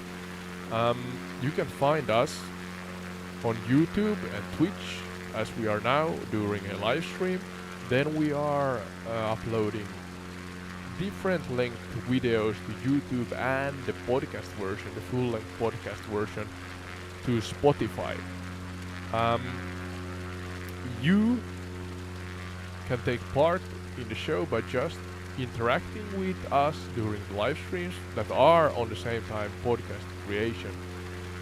You can find us on YouTube and Twitch as we are now during a live stream. Then we are uploading different length videos to YouTube and the podcast version, the full length podcast version, to Spotify. You can take part in the show by just interacting with us during the live streams that are on the same time podcast creation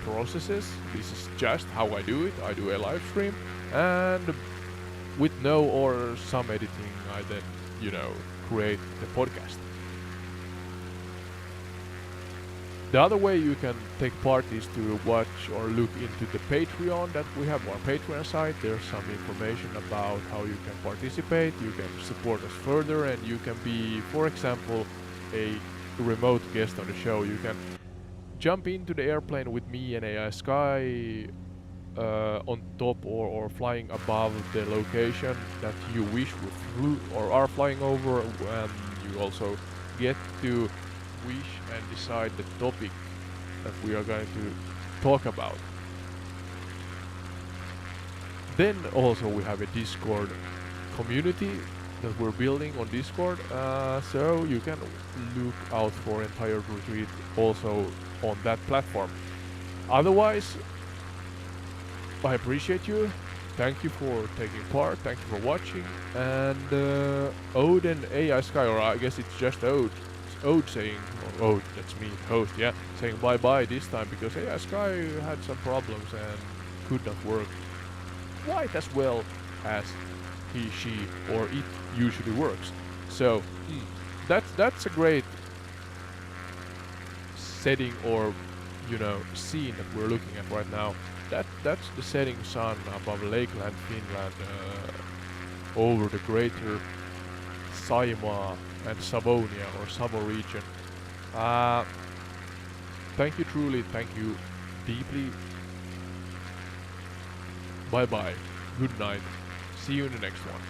processes. This is just how I do it. I do a live stream, and with no or some editing, I then, create the podcast. The other way you can take part is to watch or look into the Patreon that we have, our Patreon site. There's some information about how you can participate, you can support us further, and you can be, for example, a remote guest on the show. You can jump into the airplane with me and AI Sky on top or flying above the location that you wish we flew or are flying over, and you also get to wish and decide the topic that we are going to talk about. Then also we have a Discord community that we're building on Discord, so you can look out for Entire Retreat also on that platform. Otherwise, I appreciate you thank you for taking part, thank you for watching, and Odin AI Sky, or I guess it's just Ode saying, or Ode, that's me, host, yeah, saying bye bye this time because AI Sky had some problems and could not work quite as well as he, she, or it usually works. So that's a great setting, or scene that we're looking at right now. That's the setting sun above Lakeland, Finland, over the greater Saimaa and Savonia or Savo region. Thank you truly, thank you deeply. Bye bye, good night, see you in the next one.